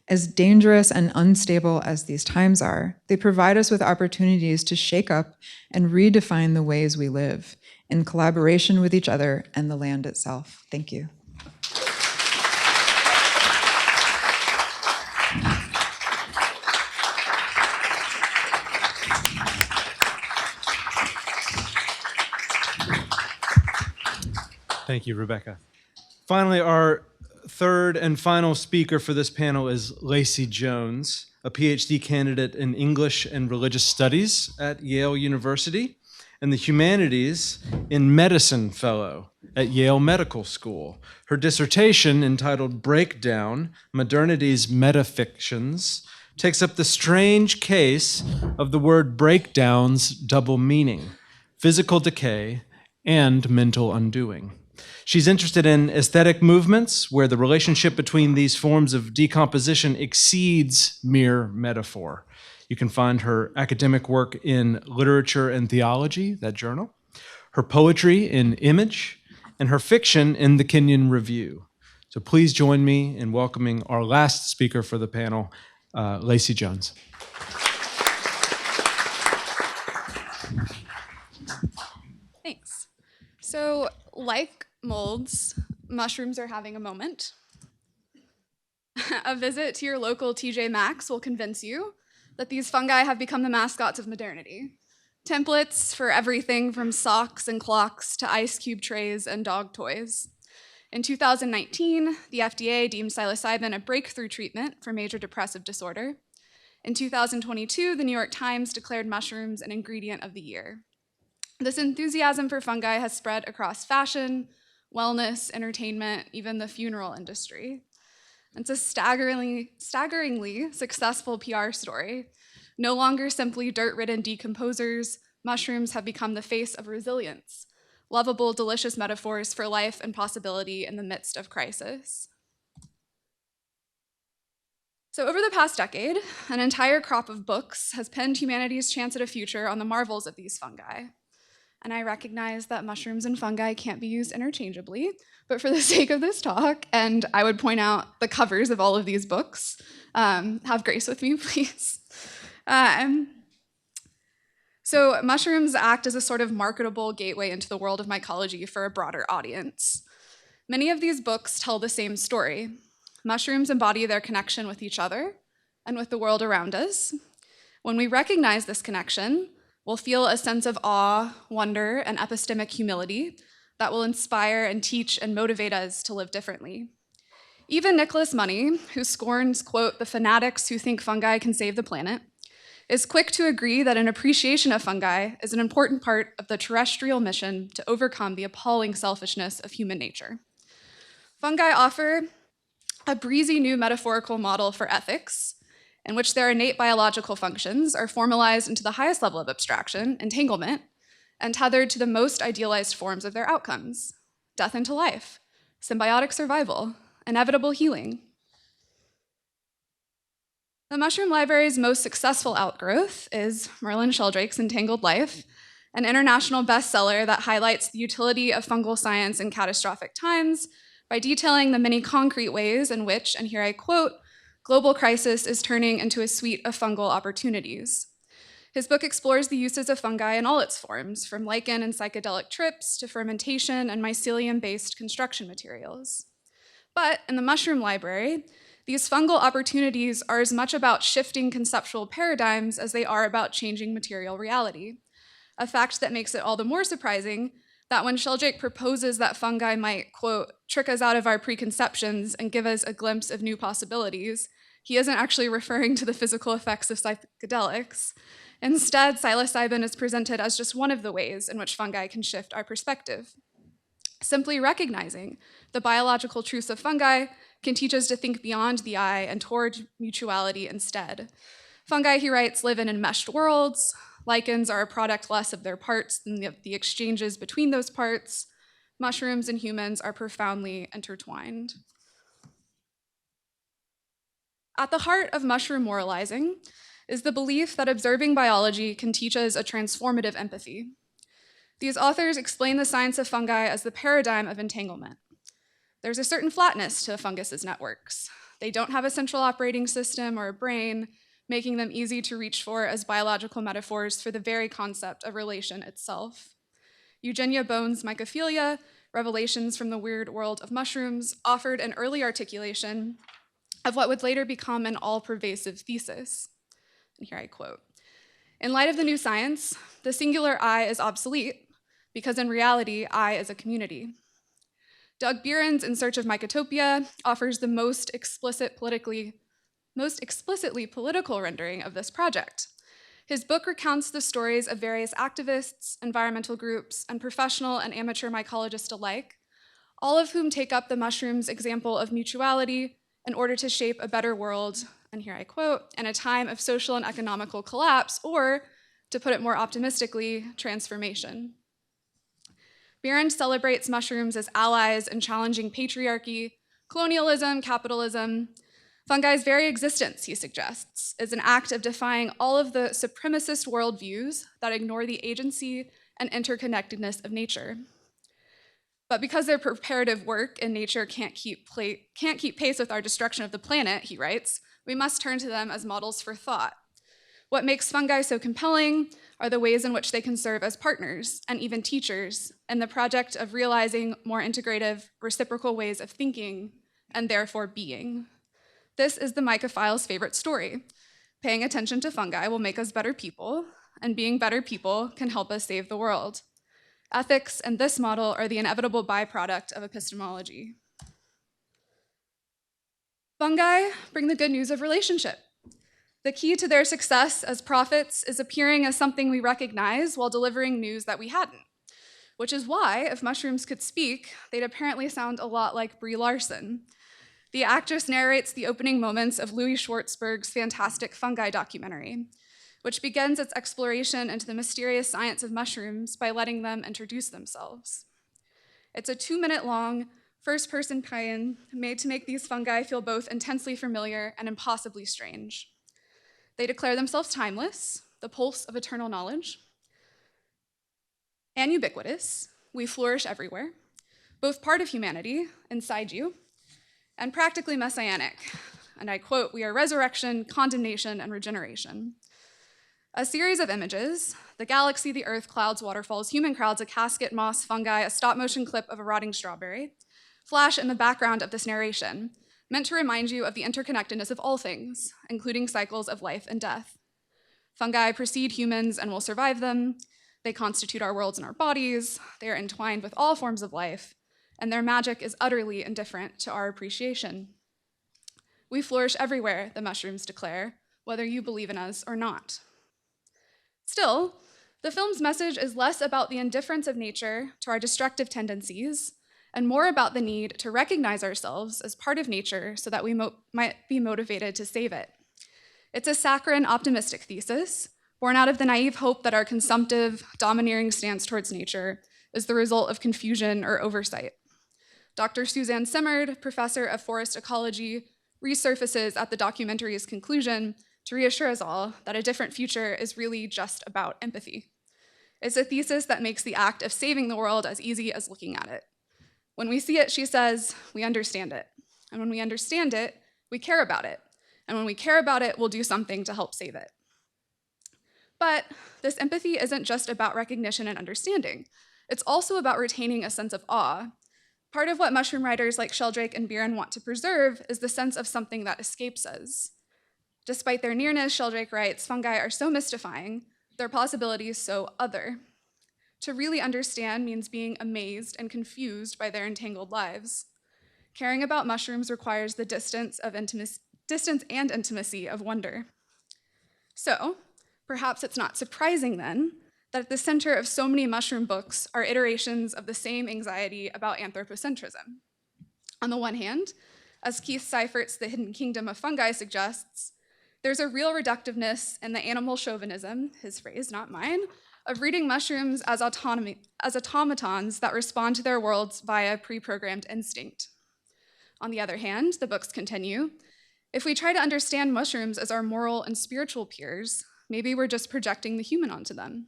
As dangerous and unstable as these times are, they provide us with opportunities to shake up and redefine the ways we live in collaboration with each other and the land itself. Thank you. Thank you, Rebecca. Finally, our third and final speaker for this panel is Lacey Jones, a PhD candidate in English and Religious Studies at Yale University and the Humanities in Medicine Fellow at Yale Medical School. Her dissertation, entitled Breakdown, Modernity's Metafictions, takes up the strange case of the word breakdown's double meaning, physical decay and mental undoing. She's interested in aesthetic movements where the relationship between these forms of decomposition exceeds mere metaphor. You can find her academic work in Literature and Theology, that journal, her poetry in Image, and her fiction in the Kenyon Review. So please join me in welcoming our last speaker for the panel, Lacey Jones. Thanks. So, like molds, mushrooms are having a moment. A visit to your local TJ Maxx will convince you that these fungi have become the mascots of modernity. Templates for everything from socks and clocks to ice cube trays and dog toys. In 2019, the FDA deemed psilocybin a breakthrough treatment for major depressive disorder. In 2022, the New York Times declared mushrooms an ingredient of the year. This enthusiasm for fungi has spread across fashion, wellness, entertainment, even the funeral industry. It's a staggeringly successful PR story. No longer simply dirt-ridden decomposers, mushrooms have become the face of resilience, lovable, delicious metaphors for life and possibility in the midst of crisis. So over the past decade, an entire crop of books has penned humanity's chance at a future on the marvels of these fungi. And I recognize that mushrooms and fungi can't be used interchangeably, but for the sake of this talk, and I would point out the covers of all of these books, have grace with me, please. So mushrooms act as a sort of marketable gateway into the world of mycology for a broader audience. Many of these books tell the same story. Mushrooms embody their connection with each other and with the world around us. When we recognize this connection, we'll feel a sense of awe, wonder, and epistemic humility that will inspire and teach and motivate us to live differently. Even Nicholas Money, who scorns, quote, the fanatics who think fungi can save the planet, is quick to agree that an appreciation of fungi is an important part of the terrestrial mission to overcome the appalling selfishness of human nature. Fungi offer a breezy new metaphorical model for ethics, in which their innate biological functions are formalized into the highest level of abstraction, entanglement, and tethered to the most idealized forms of their outcomes: death into life, symbiotic survival, inevitable healing. The Mushroom Library's most successful outgrowth is Merlin Sheldrake's Entangled Life, an international bestseller that highlights the utility of fungal science in catastrophic times by detailing the many concrete ways in which, and here I quote, global crisis is turning into a suite of fungal opportunities. His book explores the uses of fungi in all its forms, from lichen and psychedelic trips to fermentation and mycelium-based construction materials. But in the Mushroom Library, these fungal opportunities are as much about shifting conceptual paradigms as they are about changing material reality, a fact that makes it all the more surprising that when Sheldrake proposes that fungi might, quote, trick us out of our preconceptions and give us a glimpse of new possibilities, he isn't actually referring to the physical effects of psychedelics. Instead, psilocybin is presented as just one of the ways in which fungi can shift our perspective. Simply recognizing the biological truths of fungi can teach us to think beyond the eye and toward mutuality instead. Fungi, he writes, live in enmeshed worlds. Lichens are a product less of their parts than the exchanges between those parts. Mushrooms and humans are profoundly intertwined. At the heart of mushroom moralizing is the belief that observing biology can teach us a transformative empathy. These authors explain the science of fungi as the paradigm of entanglement. There's a certain flatness to a fungus's networks. They don't have a central operating system or a brain, making them easy to reach for as biological metaphors for the very concept of relation itself. Eugenia Bone's Mycophilia, Revelations from the Weird World of Mushrooms, offered an early articulation of what would later become an all-pervasive thesis. And here I quote, "In light of the new science, the singular I is obsolete because in reality, I is a community." Doug Buren's In Search of Mycotopia offers the most explicitly political rendering of this project. His book recounts the stories of various activists, environmental groups, and professional and amateur mycologists alike, all of whom take up the mushroom's example of mutuality in order to shape a better world, and here I quote, "in a time of social and economical collapse, or, to put it more optimistically, transformation." Buren celebrates mushrooms as allies in challenging patriarchy, colonialism, capitalism. Fungi's very existence, he suggests, is an act of defying all of the supremacist worldviews that ignore the agency and interconnectedness of nature. But because their preparative work in nature can't keep pace with our destruction of the planet, he writes, we must turn to them as models for thought. What makes fungi so compelling are the ways in which they can serve as partners and even teachers in the project of realizing more integrative, reciprocal ways of thinking and therefore being. This is the mycophile's favorite story. Paying attention to fungi will make us better people, and being better people can help us save the world. Ethics and this model are the inevitable byproduct of epistemology. Fungi bring the good news of relationship. The key to their success as prophets is appearing as something we recognize while delivering news that we hadn't, which is why, if mushrooms could speak, they'd apparently sound a lot like Brie Larson. The actress narrates the opening moments of Louis Schwartzberg's fantastic Fungi documentary, which begins its exploration into the mysterious science of mushrooms by letting them introduce themselves. It's a 2-minute-long, first-person paean made to make these fungi feel both intensely familiar and impossibly strange. They declare themselves timeless, the pulse of eternal knowledge, and ubiquitous, we flourish everywhere, both part of humanity, inside you, and practically messianic. And I quote, "We are resurrection, condemnation, and regeneration." A series of images, the galaxy, the earth, clouds, waterfalls, human crowds, a casket, moss, fungi, a stop-motion clip of a rotting strawberry, flash in the background of this narration, meant to remind you of the interconnectedness of all things, including cycles of life and death. Fungi precede humans and will survive them. They constitute our worlds and our bodies. They are entwined with all forms of life, and their magic is utterly indifferent to our appreciation. We flourish everywhere, the mushrooms declare, whether you believe in us or not. Still, the film's message is less about the indifference of nature to our destructive tendencies and more about the need to recognize ourselves as part of nature so that we might be motivated to save it. It's a saccharine, optimistic thesis, born out of the naive hope that our consumptive, domineering stance towards nature is the result of confusion or oversight. Dr. Suzanne Simard, professor of forest ecology, resurfaces at the documentary's conclusion to reassure us all that a different future is really just about empathy. It's a thesis that makes the act of saving the world as easy as looking at it. When we see it, she says, we understand it. And when we understand it, we care about it. And when we care about it, we'll do something to help save it. But this empathy isn't just about recognition and understanding. It's also about retaining a sense of awe. Part of what mushroom writers like Sheldrake and Bieran want to preserve is the sense of something that escapes us. Despite their nearness, Sheldrake writes, fungi are so mystifying, their possibilities so other. To really understand means being amazed and confused by their entangled lives. Caring about mushrooms requires the distance and intimacy of wonder. So, perhaps it's not surprising then that at the center of so many mushroom books are iterations of the same anxiety about anthropocentrism. On the one hand, as Keith Seifert's The Hidden Kingdom of Fungi suggests, there's a real reductiveness in the animal chauvinism, his phrase, not mine, of reading mushrooms as automatons that respond to their worlds via pre-programmed instinct. On the other hand, the books continue, if we try to understand mushrooms as our moral and spiritual peers, maybe we're just projecting the human onto them.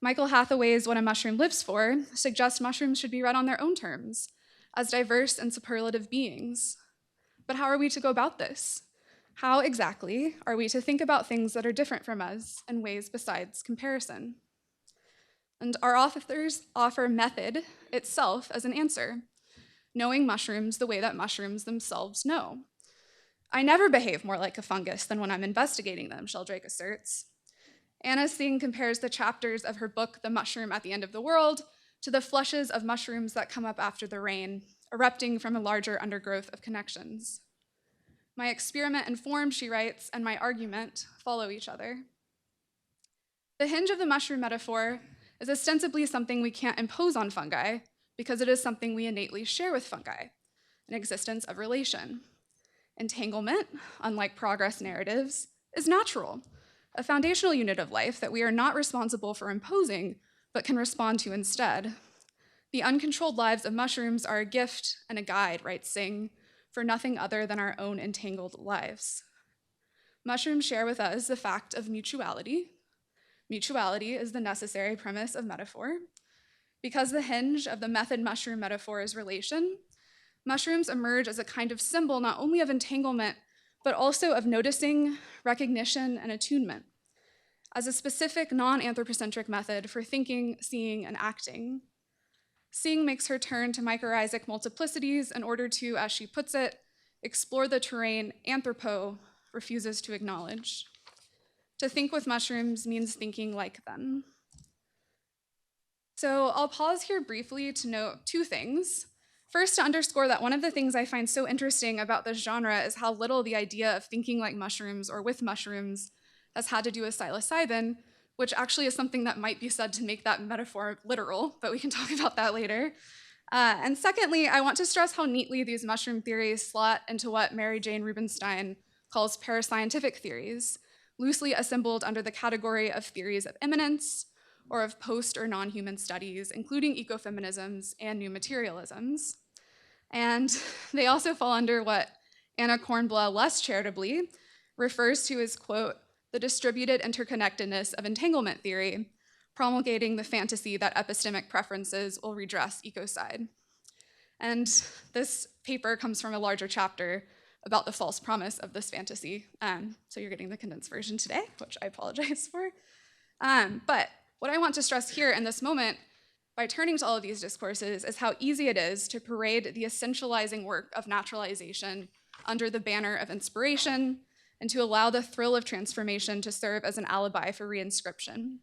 Michael Hathaway's What a Mushroom Lives For suggests mushrooms should be read on their own terms, as diverse and superlative beings. But how are we to go about this? How exactly are we to think about things that are different from us in ways besides comparison? And our authors offer method itself as an answer, knowing mushrooms the way that mushrooms themselves know. I never behave more like a fungus than when I'm investigating them, Sheldrake asserts. Anna Singh compares the chapters of her book, The Mushroom at the End of the World, to the flushes of mushrooms that come up after the rain, erupting from a larger undergrowth of connections. My experiment and form, she writes, and my argument follow each other. The hinge of the mushroom metaphor is ostensibly something we can't impose on fungi because it is something we innately share with fungi, an existence of relation. Entanglement, unlike progress narratives, is natural, a foundational unit of life that we are not responsible for imposing, but can respond to instead. The uncontrolled lives of mushrooms are a gift and a guide, writes Singh, for nothing other than our own entangled lives. Mushrooms share with us the fact of mutuality. Mutuality is the necessary premise of metaphor. Because the hinge of the method mushroom metaphor is relation, mushrooms emerge as a kind of symbol not only of entanglement, but also of noticing, recognition, and attunement, as a specific non-anthropocentric method for thinking, seeing, and acting. Singh makes her turn to mycorrhizic multiplicities in order to, as she puts it, explore the terrain anthropo refuses to acknowledge. To think with mushrooms means thinking like them. So I'll pause here briefly to note two things. First, to underscore that one of the things I find so interesting about this genre is how little the idea of thinking like mushrooms or with mushrooms has had to do with psilocybin, which actually is something that might be said to make that metaphor literal, but we can talk about that later. And secondly, I want to stress how neatly these mushroom theories slot into what Mary Jane Rubenstein calls parascientific theories, loosely assembled under the category of theories of immanence or of post or non-human studies, including ecofeminisms and new materialisms. And they also fall under what Anna Kornbluh less charitably refers to as, quote, the distributed interconnectedness of entanglement theory, promulgating the fantasy that epistemic preferences will redress ecocide. And this paper comes from a larger chapter about the false promise of this fantasy. So you're getting the condensed version today, which I apologize for. But what I want to stress here in this moment, by turning to all of these discourses, is how easy it is to parade the essentializing work of naturalization under the banner of inspiration, and to allow the thrill of transformation to serve as an alibi for reinscription.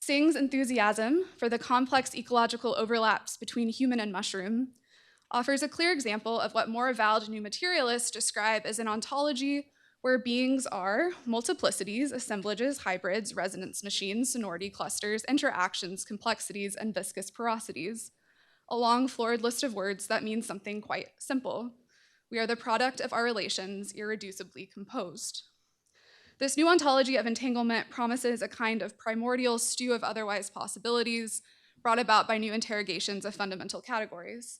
Singh's enthusiasm for the complex ecological overlaps between human and mushroom offers a clear example of what more avowed new materialists describe as an ontology where beings are multiplicities, assemblages, hybrids, resonance machines, sonority clusters, interactions, complexities, and viscous porosities. A long, florid list of words that means something quite simple. We are the product of our relations, irreducibly composed. This new ontology of entanglement promises a kind of primordial stew of otherwise possibilities brought about by new interrogations of fundamental categories.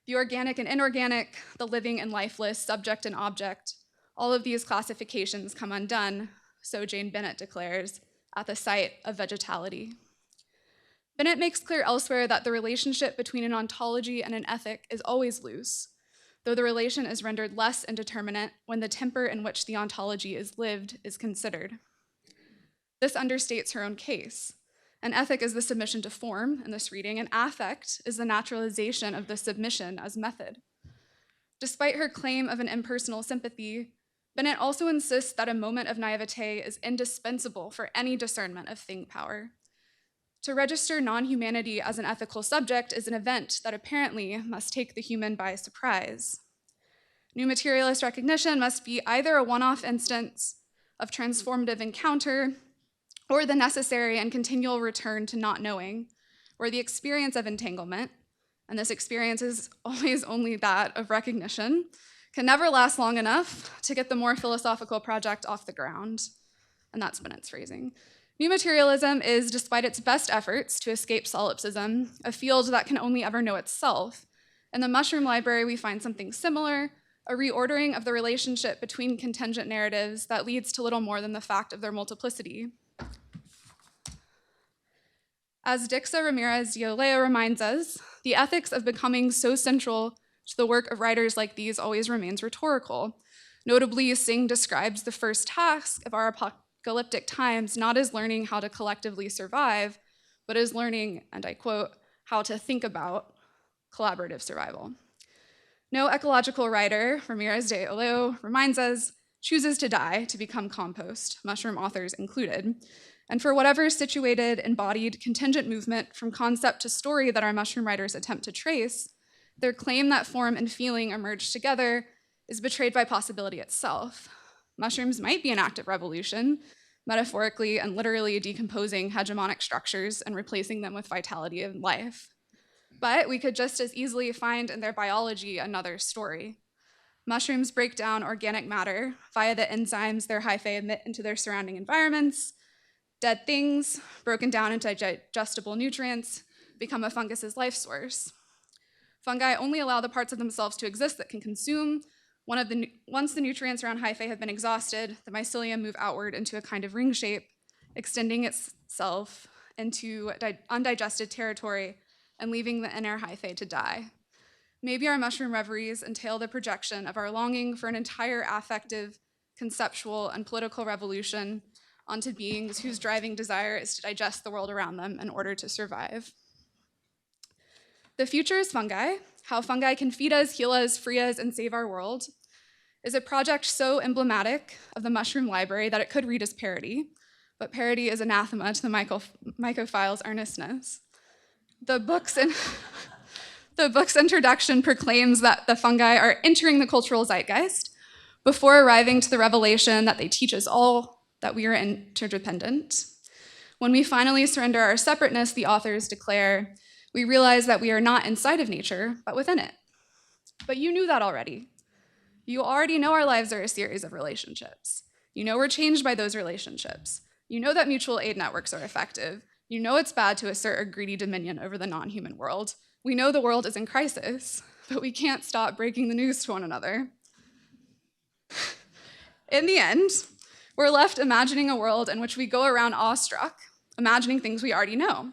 The organic and inorganic, the living and lifeless, subject and object, all of these classifications come undone, so Jane Bennett declares, at the site of vegetality. Bennett makes clear elsewhere that the relationship between an ontology and an ethic is always loose, though the relation is rendered less indeterminate when the temper in which the ontology is lived is considered. This understates her own case. An ethic is the submission to form in this reading, and affect is the naturalization of the submission as method. Despite her claim of an impersonal sympathy, Bennett also insists that a moment of naivete is indispensable for any discernment of thing power. To register non-humanity as an ethical subject is an event that apparently must take the human by surprise. New materialist recognition must be either a one-off instance of transformative encounter or the necessary and continual return to not knowing, where the experience of entanglement, and this experience is always only that of recognition, can never last long enough to get the more philosophical project off the ground. And that's Bennett's phrasing. New materialism is, despite its best efforts to escape solipsism, a field that can only ever know itself. In the Mushroom Library, we find something similar, a reordering of the relationship between contingent narratives that leads to little more than the fact of their multiplicity. As Dixa Ramirez de Olea reminds us, the ethics of becoming so central to the work of writers like these always remains rhetorical. Notably, Singh describes the first task of our apocalyptic times not as learning how to collectively survive, but as learning, and I quote, how to think about collaborative survival. No ecological writer, Ramirez de Olea reminds us, chooses to die to become compost, mushroom authors included. And for whatever situated, embodied, contingent movement from concept to story that our mushroom writers attempt to trace, their claim that form and feeling emerge together is betrayed by possibility itself. Mushrooms might be an active revolution, metaphorically and literally decomposing hegemonic structures and replacing them with vitality and life. But we could just as easily find in their biology another story. Mushrooms break down organic matter via the enzymes their hyphae emit into their surrounding environments. Dead things, broken down into digestible nutrients, become a fungus's life source. Fungi only allow the parts of themselves to exist that can consume. Once the nutrients around hyphae have been exhausted, the mycelium move outward into a kind of ring shape, extending itself into undigested territory and leaving the inner hyphae to die. Maybe our mushroom reveries entail the projection of our longing for an entire affective, conceptual, and political revolution onto beings whose driving desire is to digest the world around them in order to survive. The Future is Fungi, How Fungi Can Feed Us, Heal Us, Free Us, and Save Our World, is a project so emblematic of the Mushroom Library that it could read as parody, but parody is anathema to the mycophile's earnestness. The book's introduction proclaims that the fungi are entering the cultural zeitgeist before arriving to the revelation that they teach us all that we are interdependent. When we finally surrender our separateness, the authors declare, we realize that we are not inside of nature, but within it. But you knew that already. You already know our lives are a series of relationships. You know we're changed by those relationships. You know that mutual aid networks are effective. You know it's bad to assert a greedy dominion over the non-human world. We know the world is in crisis, but we can't stop breaking the news to one another. In the end, we're left imagining a world in which we go around awestruck, imagining things we already know.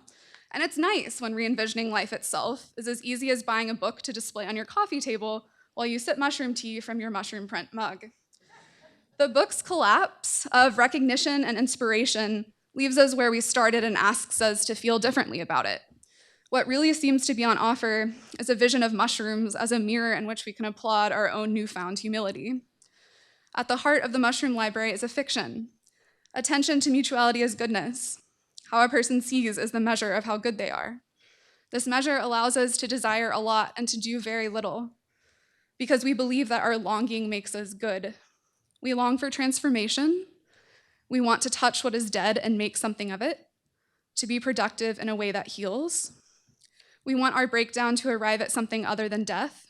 And it's nice when re-envisioning life itself is as easy as buying a book to display on your coffee table while you sip mushroom tea from your mushroom print mug. The book's collapse of recognition and inspiration leaves us where we started and asks us to feel differently about it. What really seems to be on offer is a vision of mushrooms as a mirror in which we can applaud our own newfound humility. At the heart of the Mushroom Library is a fiction, attention to mutuality as goodness, How a person sees is the measure of how good they are. This measure allows us to desire a lot and to do very little, because we believe that our longing makes us good. We long for transformation. We want to touch what is dead and make something of it, to be productive in a way that heals. We want our breakdown to arrive at something other than death.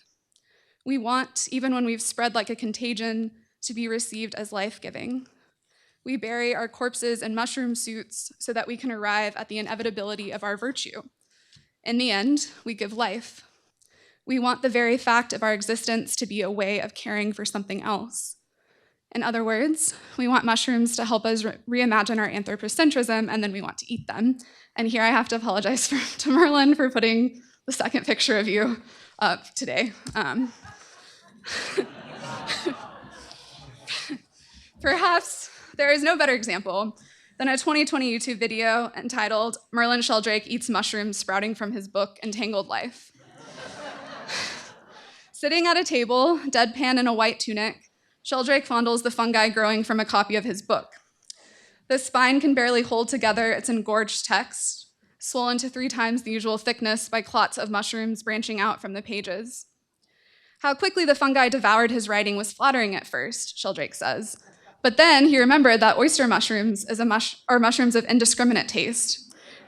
We want, even when we've spread like a contagion, to be received as life-giving. We bury our corpses in mushroom suits so that we can arrive at the inevitability of our virtue. In the end, we give life. We want the very fact of our existence to be a way of caring for something else. In other words, we want mushrooms to help us reimagine our anthropocentrism, and then we want to eat them. And here I have to apologize to Merlin for putting the second picture of you up today. Perhaps there is no better example than a 2020 YouTube video entitled "Merlin Sheldrake Eats Mushrooms Sprouting from His Book, Entangled Life." Sitting at a table, deadpan in a white tunic, Sheldrake fondles the fungi growing from a copy of his book. The spine can barely hold together its engorged text, swollen to 3 times the usual thickness by clots of mushrooms branching out from the pages. How quickly the fungi devoured his writing was flattering at first, Sheldrake says. But then he remembered that oyster mushrooms are mushrooms of indiscriminate taste.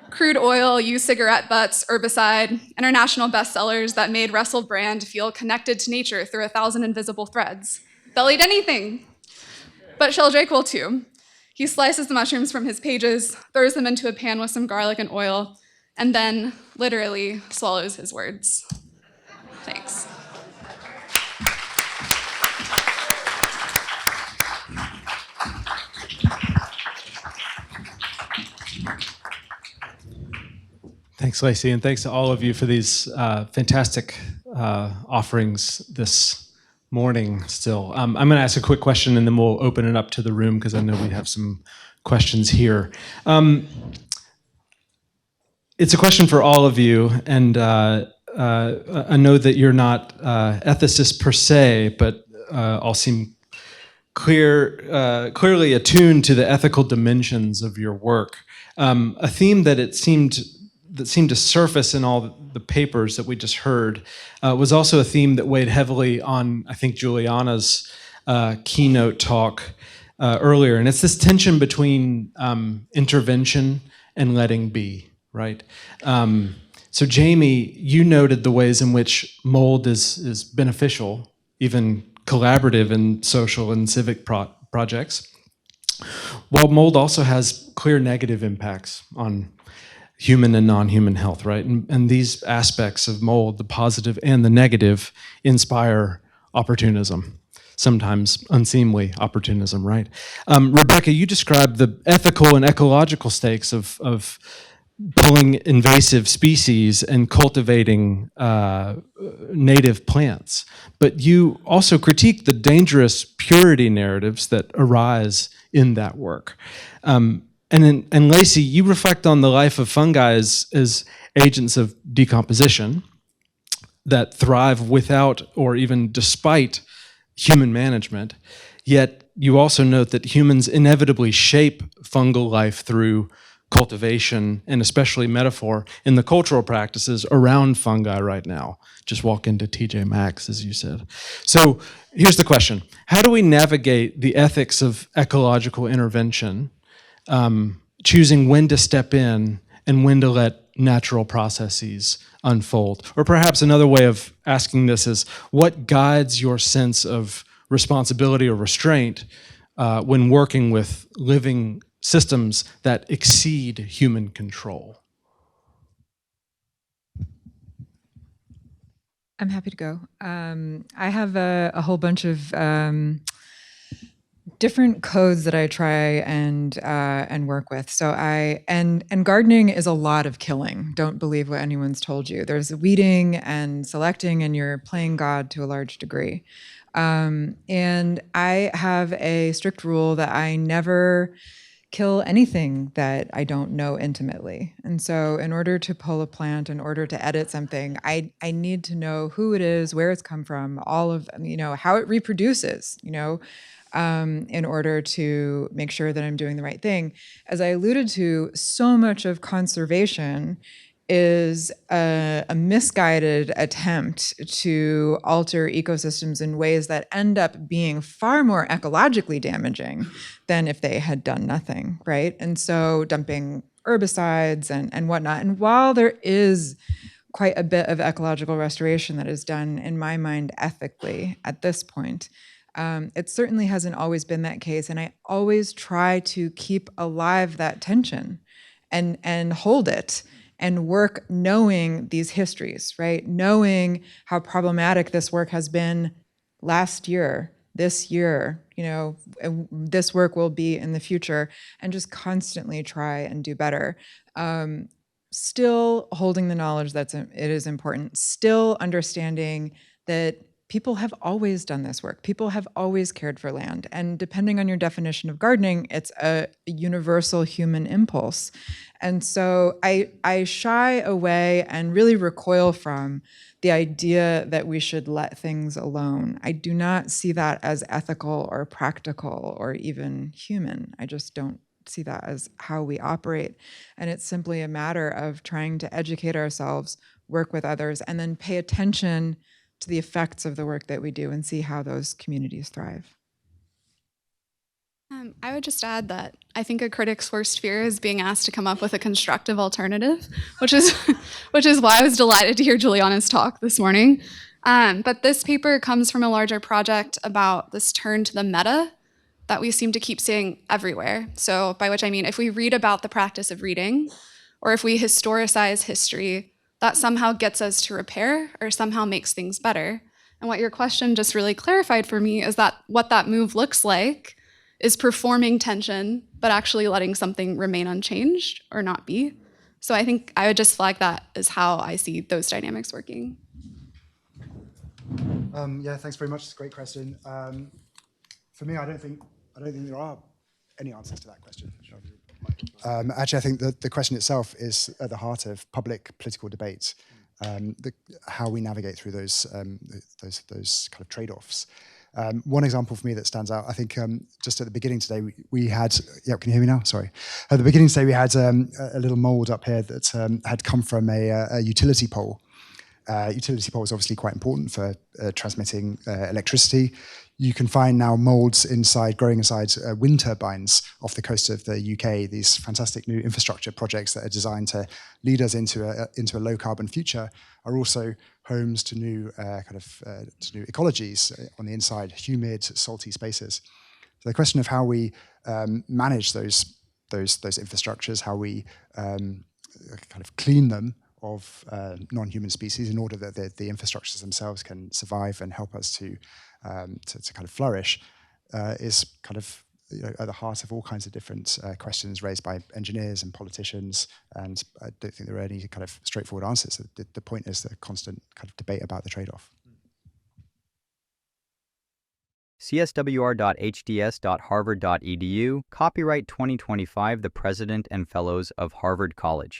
Crude oil, used cigarette butts, herbicide, international bestsellers that made Russell Brand feel connected to nature through 1,000 invisible threads. They'll eat anything. But Sheldrake will too. He slices the mushrooms from his pages, throws them into a pan with some garlic and oil, and then literally swallows his words. Thanks. Thanks, Lacey, and thanks to all of you for these fantastic offerings this morning still. I'm going to ask a quick question, and then we'll open it up to the room, because I know we have some questions here. It's a question for all of you, and I know that you're not ethicists per se, but all seem clearly attuned to the ethical dimensions of your work. A theme that seemed to surface in all the papers that we just heard was also a theme that weighed heavily on, I think, Juliana's keynote talk earlier, and it's this tension between intervention and letting be, right? So Jamie, you noted the ways in which mold is beneficial, even collaborative in social and civic projects, while mold also has clear negative impacts on human and non-human health, right? And these aspects of mold, the positive and the negative, inspire opportunism, sometimes unseemly opportunism, right? Rebecca, you described the ethical and ecological stakes of pulling invasive species and cultivating native plants. But you also critique the dangerous purity narratives that arise in that work. And Lacey, you reflect on the life of fungi as agents of decomposition that thrive without or even despite human management. Yet you also note that humans inevitably shape fungal life through cultivation, and especially metaphor in the cultural practices around fungi right now. Just walk into TJ Maxx, as you said. So here's the question. How do we navigate the ethics of ecological intervention, choosing when to step in and when to let natural processes unfold? Or perhaps another way of asking this is, what guides your sense of responsibility or restraint when working with living systems that exceed human control? I'm happy to go. I have a whole bunch of different codes that I try and work with. So and gardening is a lot of killing. Don't believe what anyone's told you. There's weeding and selecting, and you're playing God to a large degree. And I have a strict rule that I never kill anything that I don't know intimately. And so in order to pull a plant, in order to edit something, I need to know who it is, where it's come from, all of, how it reproduces, in order to make sure that I'm doing the right thing. As I alluded to, so much of conservation is a misguided attempt to alter ecosystems in ways that end up being far more ecologically damaging than if they had done nothing, right? And so dumping herbicides and whatnot. And while there is quite a bit of ecological restoration that is done, in my mind, ethically at this point, it certainly hasn't always been that case. And I always try to keep alive that tension and hold it and work knowing these histories, right? Knowing how problematic this work has been last year, this year, this work will be in the future, and just constantly try and do better. Still holding the knowledge that it is important, still understanding that people have always done this work. People have always cared for land. And depending on your definition of gardening, it's a universal human impulse. And so I shy away and really recoil from the idea that we should let things alone. I do not see that as ethical or practical or even human. I just don't see that as how we operate. And it's simply a matter of trying to educate ourselves, work with others, and then pay attention to the effects of the work that we do and see how those communities thrive. I would just add that I think a critic's worst fear is being asked to come up with a constructive alternative, which is why I was delighted to hear Juliana's talk this morning. But this paper comes from a larger project about this turn to the meta that we seem to keep seeing everywhere. So by which I mean, if we read about the practice of reading, or if we historicize history, that somehow gets us to repair or somehow makes things better. And what your question just really clarified for me is that what that move looks like is performing tension, but actually letting something remain unchanged or not be. So I think I would just flag that as how I see those dynamics working. Yeah, thanks very much. It's a great question. For me, I don't think there are any answers to that question. Actually, I think that the question itself is at the heart of public political debate. How we navigate through those kind of trade-offs. One example for me that stands out, I think, just at the beginning today, we had. Yeah, can you hear me now? Sorry. At the beginning today, we had a little mold up here that had come from a utility pole. Utility pole is obviously quite important for transmitting electricity. You can find now molds growing inside wind turbines off the coast of the UK. These fantastic new infrastructure projects that are designed to lead us into a low carbon future are also homes to new new ecologies on the inside, humid, salty spaces. So the question of how we manage those infrastructures, how we kind of clean them of non-human species in order that the infrastructures themselves can survive and help us to kind of flourish, is kind of at the heart of all kinds of different questions raised by engineers and politicians. And I don't think there are any kind of straightforward answers. The point is the constant kind of debate about the trade-off. cswr.hds.harvard.edu, copyright 2025, the President and Fellows of Harvard College.